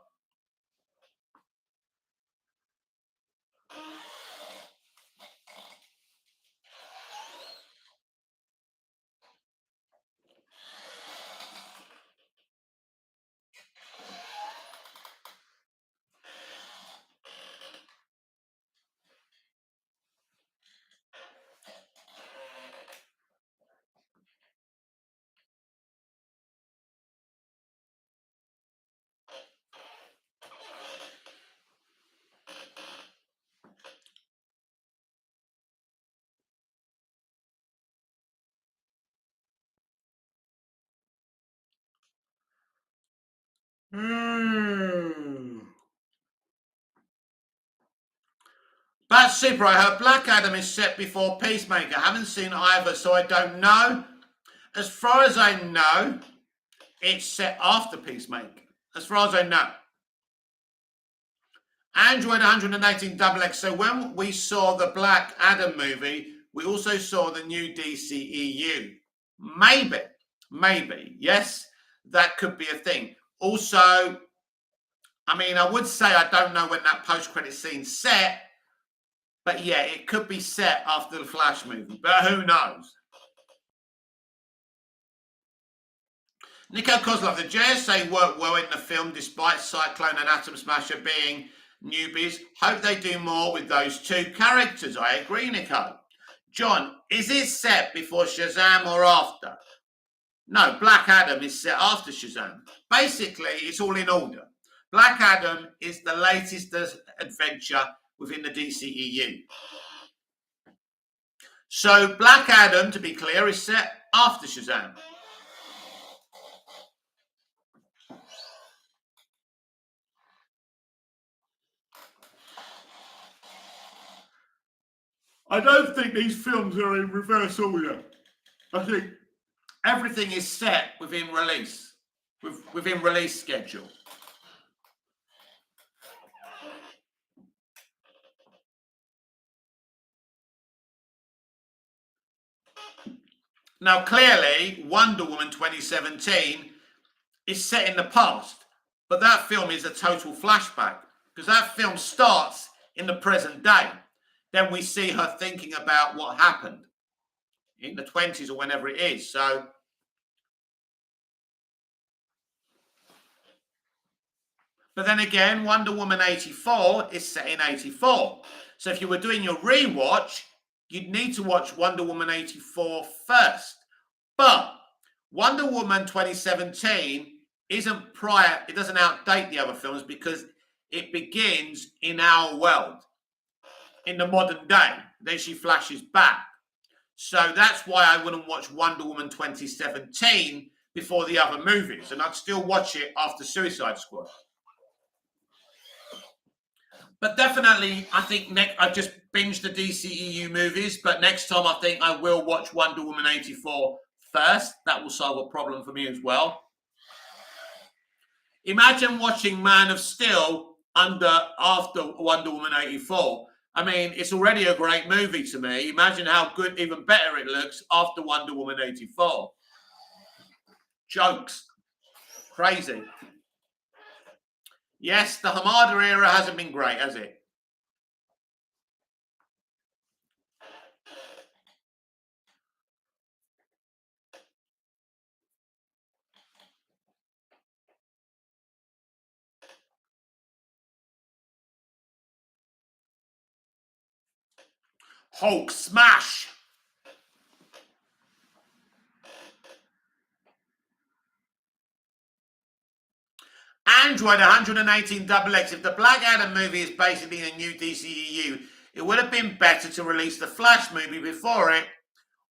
But Super, I heard Black Adam is set before Peacemaker. I haven't seen either, so I don't know. As far as I know, it's set after Peacemaker. As far as I know. Android 118 XX. So when we saw the Black Adam movie, we also saw the new DCEU. Maybe. Yes, that could be a thing. Also, I mean, I would say I don't know when that post-credit scene's set, but yeah, it could be set after the Flash movie, but who knows? Nico Kozlov, the JSA worked well in the film despite Cyclone and Atom Smasher being newbies. Hope they do more with those two characters. I agree, Nico. John, is it set before Shazam or after? No, Black Adam is set after Shazam. Basically, it's all in order. Black Adam is the latest adventure within the DCEU. So Black Adam, to be clear, is set after Shazam. I don't think these films are in reverse order. I think everything is set within release, within release schedule. Now, clearly, Wonder Woman 2017 is set in the past, but that film is a total flashback because that film starts in the present day. Then we see her thinking about what happened in the 20s or whenever it is. So, but then again, Wonder Woman 84 is set in 84. So if you were doing your rewatch, you'd need to watch Wonder Woman 84 first. But Wonder Woman 2017 isn't prior, it doesn't outdate the other films because it begins in our world, in the modern day. Then she flashes back. So that's why I wouldn't watch Wonder Woman 2017 before the other movies. And I'd still watch it after Suicide Squad. But definitely, I think I've just binged the DCEU movies, but next time I think I will watch Wonder Woman 84 first. That will solve a problem for me as well. Imagine watching Man of Steel after Wonder Woman 84. I mean, it's already a great movie to me. Imagine how good, even better it looks after Wonder Woman 84. Jokes. Crazy. Yes, the Hamada era hasn't been great, has it? Hulk smash! Android 118 XX. If the Black Adam movie is basically a new DCEU, it would have been better to release the Flash movie before it.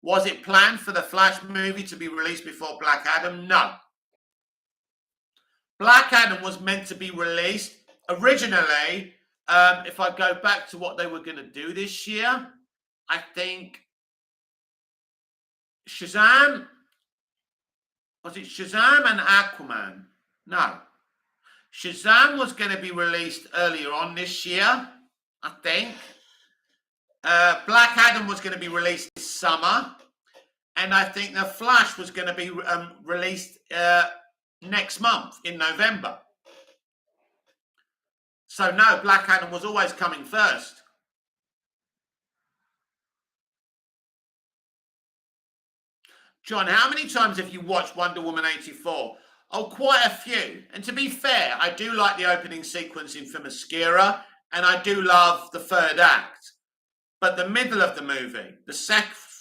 Was it planned for the Flash movie to be released before Black Adam? No. Black Adam was meant to be released originally. If I go back to what they were going to do this year, I think Shazam. Was it Shazam and Aquaman? No. Shazam was going to be released earlier on this year, I think. Black Adam was going to be released this summer. and I think The Flash was going to be released next month in November. So no, Black Adam was always coming first. John, how many times have you watched Wonder Woman 84? Oh, quite a few. And to be fair, I do like the opening sequence in Themyscira, and I do love the third act. But the middle of the movie,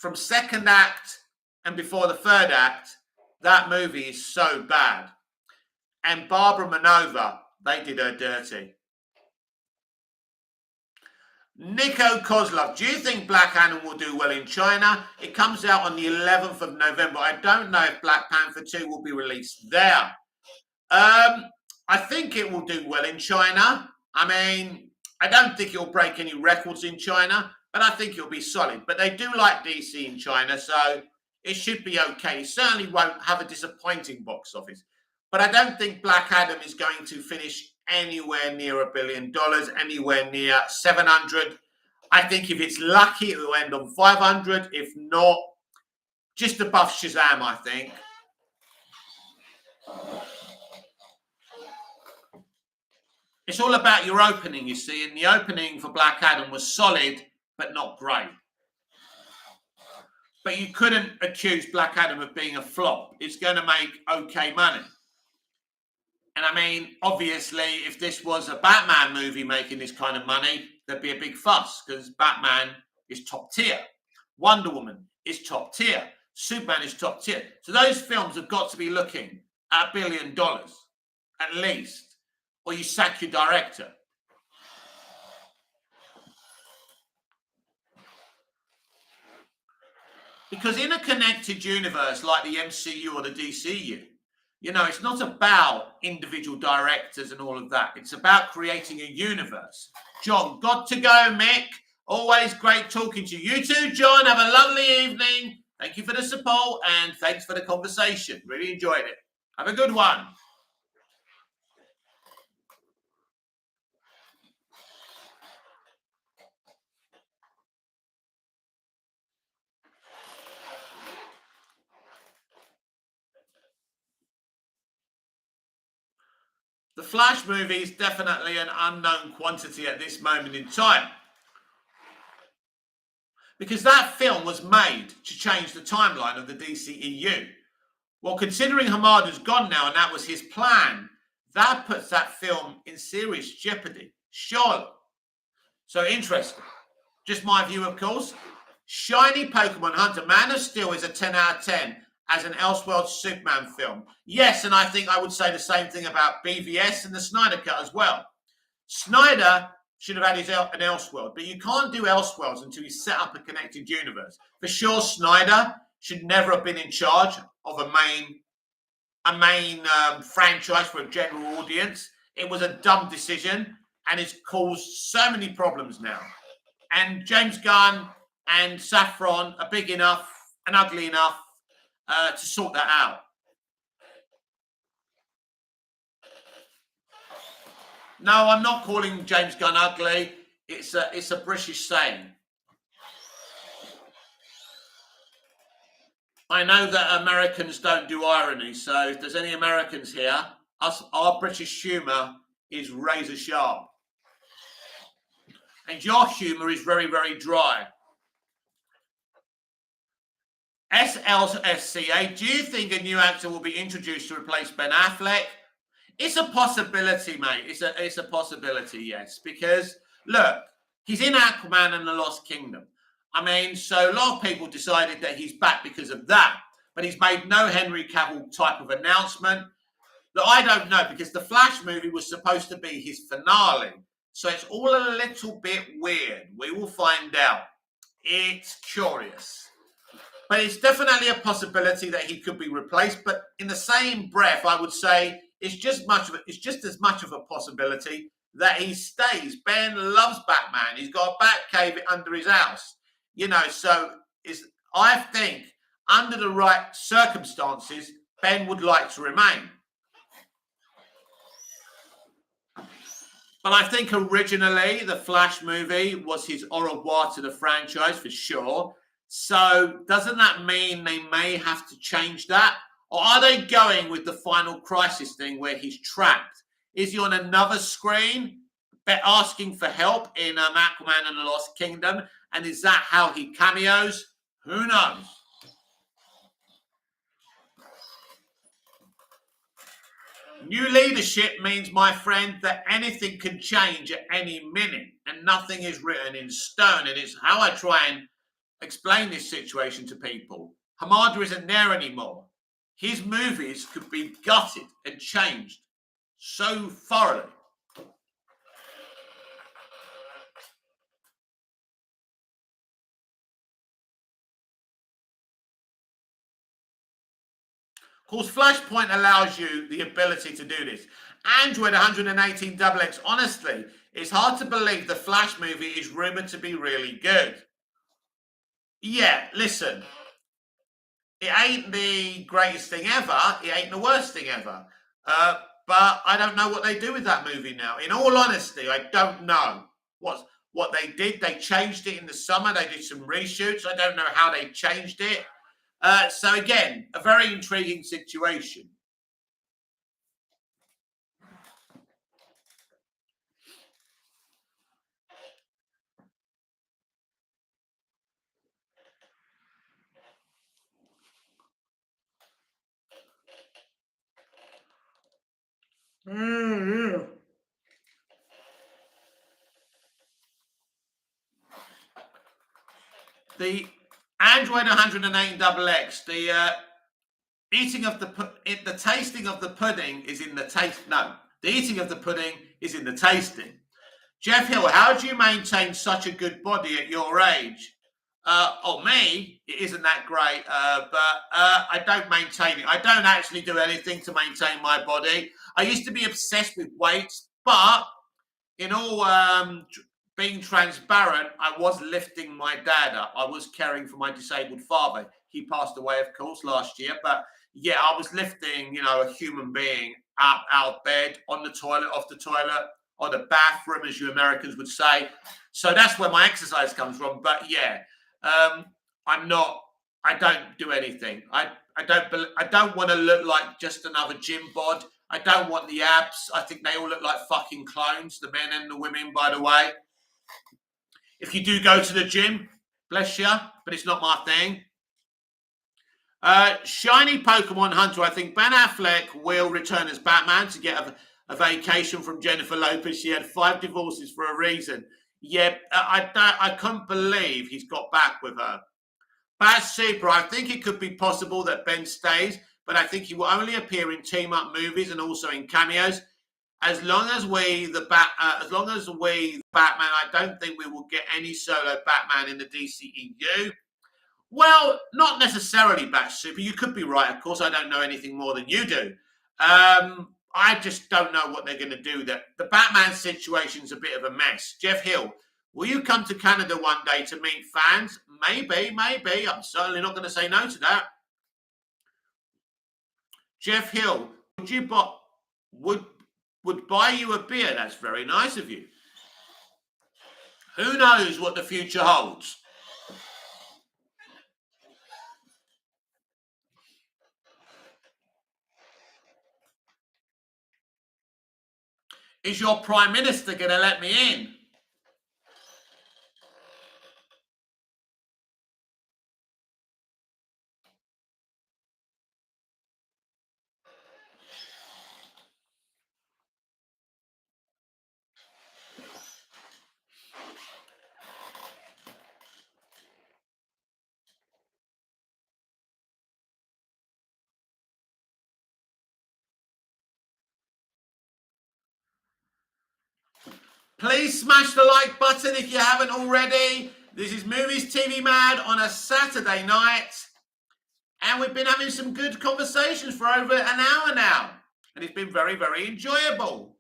from second act and before the third act, that movie is so bad. And Barbara Manova, they did her dirty. Nico Kozlov, do you think Black Adam will do well in China? It comes out on the 11th of November. I don't know if Black Panther 2 will be released there. I think it will do well in China. I mean, I don't think it'll break any records in China, but I think it'll be solid. But they do like DC in China, so it should be okay. It certainly won't have a disappointing box office. But I don't think Black Adam is going to finish anywhere near $1 billion, anywhere near 700. I think if it's lucky, it will end on 500. If not, just above Shazam, I think. It's all about your opening, you see, and the opening for Black Adam was solid, but not great. But you couldn't accuse Black Adam of being a flop. It's going to make okay money. And I mean, obviously, if this was a Batman movie making this kind of money, there'd be a big fuss because Batman is top tier. Wonder Woman is top tier. Superman is top tier. So those films have got to be looking at $1 billion at least, or you sack your director. Because in a connected universe like the MCU or the DCU, you know, it's not about individual directors and all of that. It's about creating a universe. John, got to go, Mick. Always great talking to you. You too, John. Have a lovely evening. Thank you for the support and thanks for the conversation. Really enjoyed it. Have a good one. The Flash movie is definitely an unknown quantity at this moment in time. Because that film was made to change the timeline of the DCEU. Well, considering Hamada's gone now and that was his plan, that puts that film in serious jeopardy. Surely. So interesting. Just my view, of course. Shiny Pokemon Hunter. Man of Steel is a 10 out of 10. As an Elseworlds Superman film. Yes, and I think I would say the same thing about BVS and the Snyder Cut as well. Snyder should have had an Elseworld, but you can't do Elseworlds until you set up a connected universe. For sure, Snyder should never have been in charge of a main franchise for a general audience. It was a dumb decision, and it's caused so many problems now. And James Gunn and Safran are big enough and ugly enough to sort that out. No, I'm not calling James Gunn ugly. It's a British saying. I know that Americans don't do irony, so if there's any Americans here, our British humour is razor sharp. And your humour is very, very dry. SLSCA, do you think a new actor will be introduced to replace Ben Affleck? It's a possibility, mate. It's a possibility, yes. Because, look, he's in Aquaman and the Lost Kingdom. I mean, so a lot of people decided that he's back because of that. But he's made no Henry Cavill type of announcement. Look, I don't know, because the Flash movie was supposed to be his finale. So it's all a little bit weird. We will find out. It's curious. But it's definitely a possibility that he could be replaced. But in the same breath, I would say it's just as much of a possibility that he stays. Ben loves Batman. He's got a bat cave under his house. You know, so I think under the right circumstances, Ben would like to remain. But I think originally the Flash movie was his au revoir to the franchise for sure. So doesn't that mean they may have to change that? Or are they going with the Final Crisis thing where he's trapped? Is he on another screen asking for help in Aquaman and the Lost Kingdom? And is that how he cameos? Who knows? New leadership means, my friend, that anything can change at any minute and nothing is written in stone. And it's how I try and explain this situation to people. Hamada isn't there anymore. His movies could be gutted and changed so thoroughly. Of course, Flashpoint allows you the ability to do this. Android 118XX, honestly, it's hard to believe the Flash movie is rumored to be really good. Yeah, listen, it ain't the greatest thing ever. It ain't the worst thing ever. But I don't know what they do with that movie now. In all honesty, I don't know what they did. They changed it in the summer. They did some reshoots. I don't know how they changed it. So again, a very intriguing situation. Mm-hmm. The Android 108XX, the eating of the tasting of the pudding is in the taste. No, the eating of the pudding is in the tasting. Jeff Hill, how do you maintain such a good body at your age? Me, it isn't that great, but I don't maintain it. I don't actually do anything to maintain my body. I used to be obsessed with weights, but in all being transparent, I was lifting my dad up. I was caring for my disabled father. He passed away, of course, last year. But yeah, I was lifting, a human being up out of bed, on the toilet, off the toilet, or the bathroom, as you Americans would say. So that's where my exercise comes from. But yeah, I'm not. I don't do anything. I don't want to look like just another gym bod. I don't want the abs. I think they all look like fucking clones, the men and the women, by the way. If you do go to the gym, bless you, but it's not my thing. Shiny Pokemon Hunter. I think Ben Affleck will return as Batman to get a vacation from Jennifer Lopez. She had 5 divorces for a reason. Yeah, I can't believe he's got back with her. Bat Super. I think it could be possible that Ben stays, but I think he will only appear in team-up movies and also in cameos. As long as we the Batman, I don't think we will get any solo Batman in the DCEU. Well, not necessarily Bat Super. You could be right. Of course, I don't know anything more than you do. I just don't know what they're going to do there. The Batman situation's a bit of a mess. Jeff Hill, will you come to Canada one day to meet fans? Maybe. I'm certainly not going to say no to that. Jeff Hill, would buy you a beer? That's very nice of you. Who knows what the future holds? Is your Prime Minister going to let me in? Please smash the like button if you haven't already. This is Movies TV Mad on a Saturday night. And we've been having some good conversations for over an hour now. And it's been very, very enjoyable.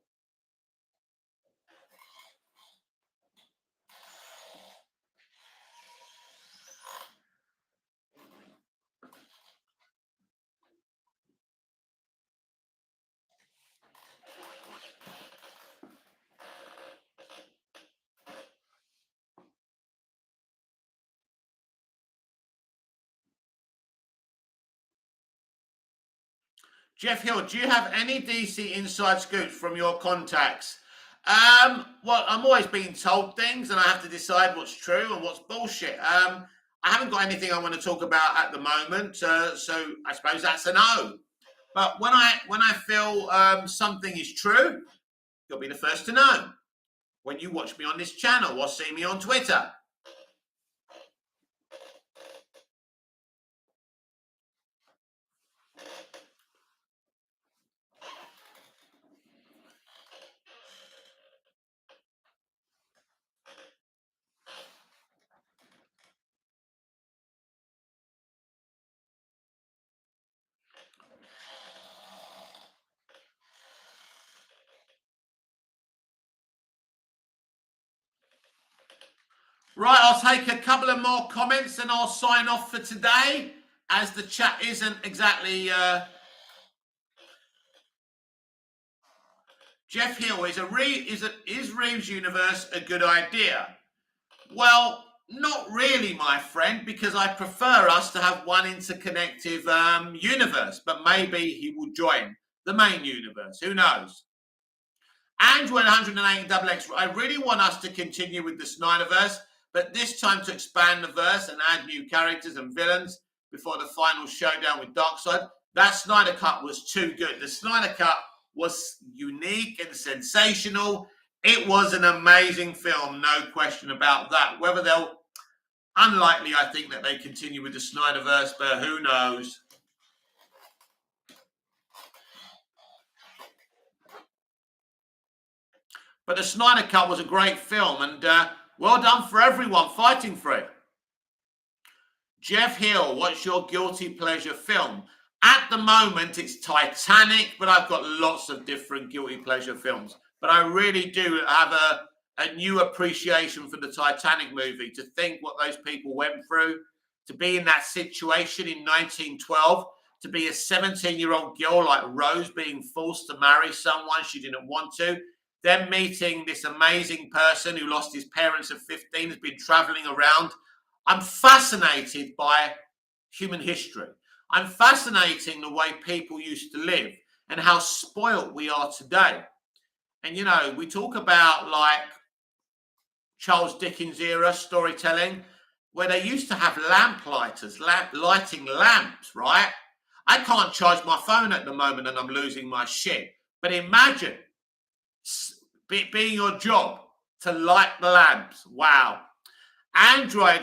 Jeff Hill, do you have any DC inside scoops from your contacts? Well, I'm always being told things, and I have to decide what's true and what's bullshit. I haven't got anything I want to talk about at the moment, so I suppose that's a no. But when I feel something is true, you'll be the first to know when you watch me on this channel or see me on Twitter. Right, I'll take a couple of more comments and I'll sign off for today, as the chat isn't exactly... Jeff Hill, is Reeves' universe a good idea? Well, not really, my friend, because I prefer us to have one interconnected universe, but maybe he will join the main universe. Who knows? Andrew 108 XX, I really want us to continue with the Snyderverse, but this time to expand the verse and add new characters and villains before the final showdown with Darkseid. That Snyder Cut was too good. The Snyder Cut was unique and sensational. It was an amazing film, no question about that. Whether they'll... Unlikely, I think, that they continue with the Snyderverse, but who knows? But the Snyder Cut was a great film, and well done for everyone fighting for it. Jeff Hill, what's your guilty pleasure film? At the moment, it's Titanic, but I've got lots of different guilty pleasure films. But I really do have a new appreciation for the Titanic movie, to think what those people went through, to be in that situation in 1912, to be a 17-year-old girl like Rose being forced to marry someone she didn't want to, then meeting this amazing person who lost his parents at 15, has been traveling around. I'm fascinated by human history. I'm fascinated the way people used to live and how spoilt we are today. And, you know, we talk about like Charles Dickens era storytelling, where they used to have lamp-lighters, lighting lamps, right? I can't charge my phone at the moment and I'm losing my shit. But imagine being your job to light the lamps. Wow. Android...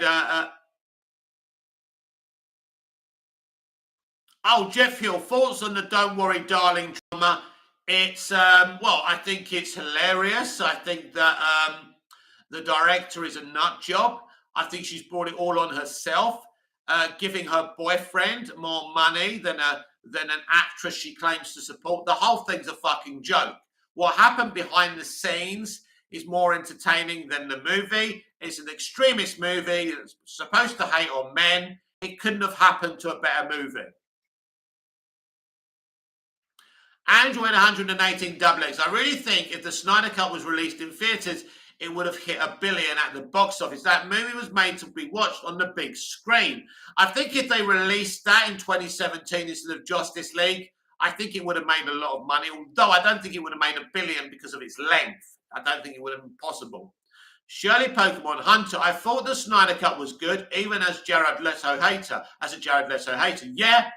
Oh, Jeff Hill, thoughts on the Don't Worry Darling drama? It's, well, I think it's hilarious. I think that the director is a nut job. I think she's brought it all on herself, giving her boyfriend more money than an actress she claims to support. The whole thing's a fucking joke. What happened behind the scenes is more entertaining than the movie. It's an extremist movie. It's supposed to hate on men. It couldn't have happened to a better movie. Android 118 XX. I really think if the Snyder Cut was released in theatres, it would have hit $1 billion at the box office. That movie was made to be watched on the big screen. I think if they released that in 2017 instead of Justice League, I think it would have made a lot of money, although I don't think it would have made $1 billion because of its length. I don't think it would have been possible. Shirley Pokemon Hunter, I thought the Snyder Cut was good, even as a Jared Leto hater. Yeah,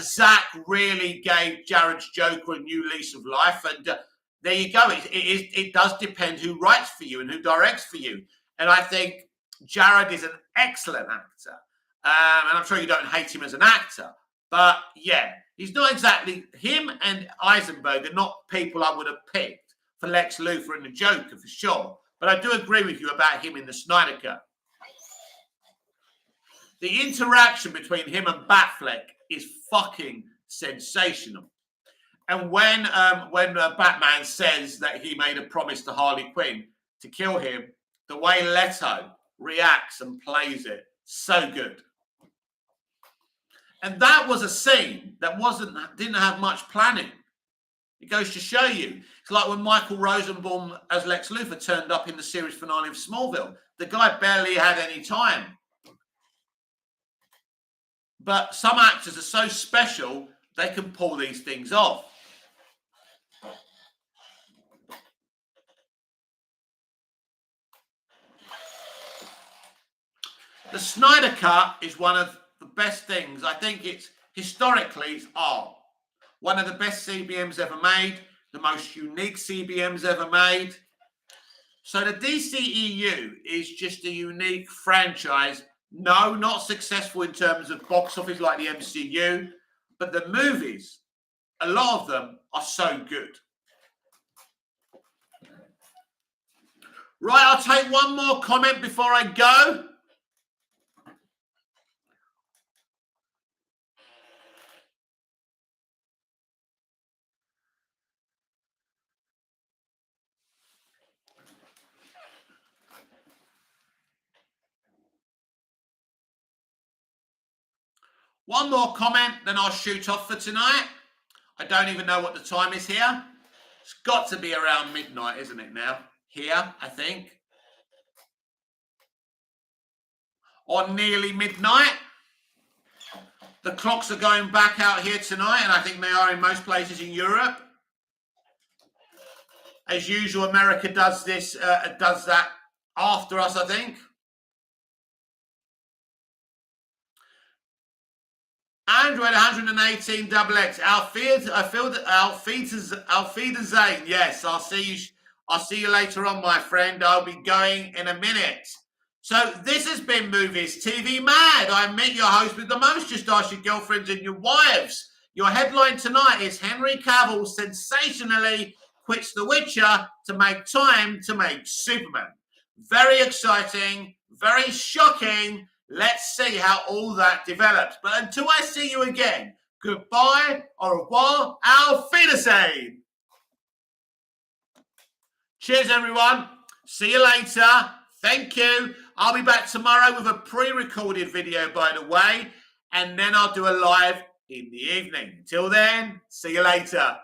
Zach really gave Jared's Joker a new lease of life, and there you go. It does depend who writes for you and who directs for you. And I think Jared is an excellent actor, and I'm sure you don't hate him as an actor, but yeah, he's not exactly... Him and Eisenberg are not people I would have picked for Lex Luthor and the Joker, for sure. But I do agree with you about him in the Snyder Cut. The interaction between him and Batfleck is fucking sensational. And when Batman says that he made a promise to Harley Quinn to kill him, the way Leto reacts and plays it, so good. And that was a scene that didn't have much planning. It goes to show you. It's like when Michael Rosenbaum as Lex Luthor turned up in the series finale of Smallville. The guy barely had any time. But some actors are so special they can pull these things off. The Snyder Cut is one of the best things. I think it's historically it's art. One of the best CBMs ever made, the most unique CBMs ever made. So the DCEU is just a unique franchise. No, not successful in terms of box office like the MCU, but the movies, a lot of them are so good. Right, I'll take one more comment before I go. One more comment, then I'll shoot off for tonight. I don't even know what the time is here. It's got to be around midnight, isn't it now? Here, I think. Or nearly midnight. The clocks are going back out here tonight, and I think they are in most places in Europe. As usual, America does that after us, I think. Android 118 XX. Alfida Zane. Yes, I'll see you later on, my friend. I'll be going in a minute. So this has been Movies TV Mad. I'm Mick, your host with the most. Just ask your girlfriends and your wives. Your headline tonight is Henry Cavill sensationally quits The Witcher to make time to make Superman. Very exciting, very shocking. Let's see how all that develops. But until I see you again, goodbye, au revoir, auf Wiedersehen. Cheers, everyone. See you later. Thank you. I'll be back tomorrow with a pre-recorded video, by the way, and then I'll do a live in the evening. Till then, see you later.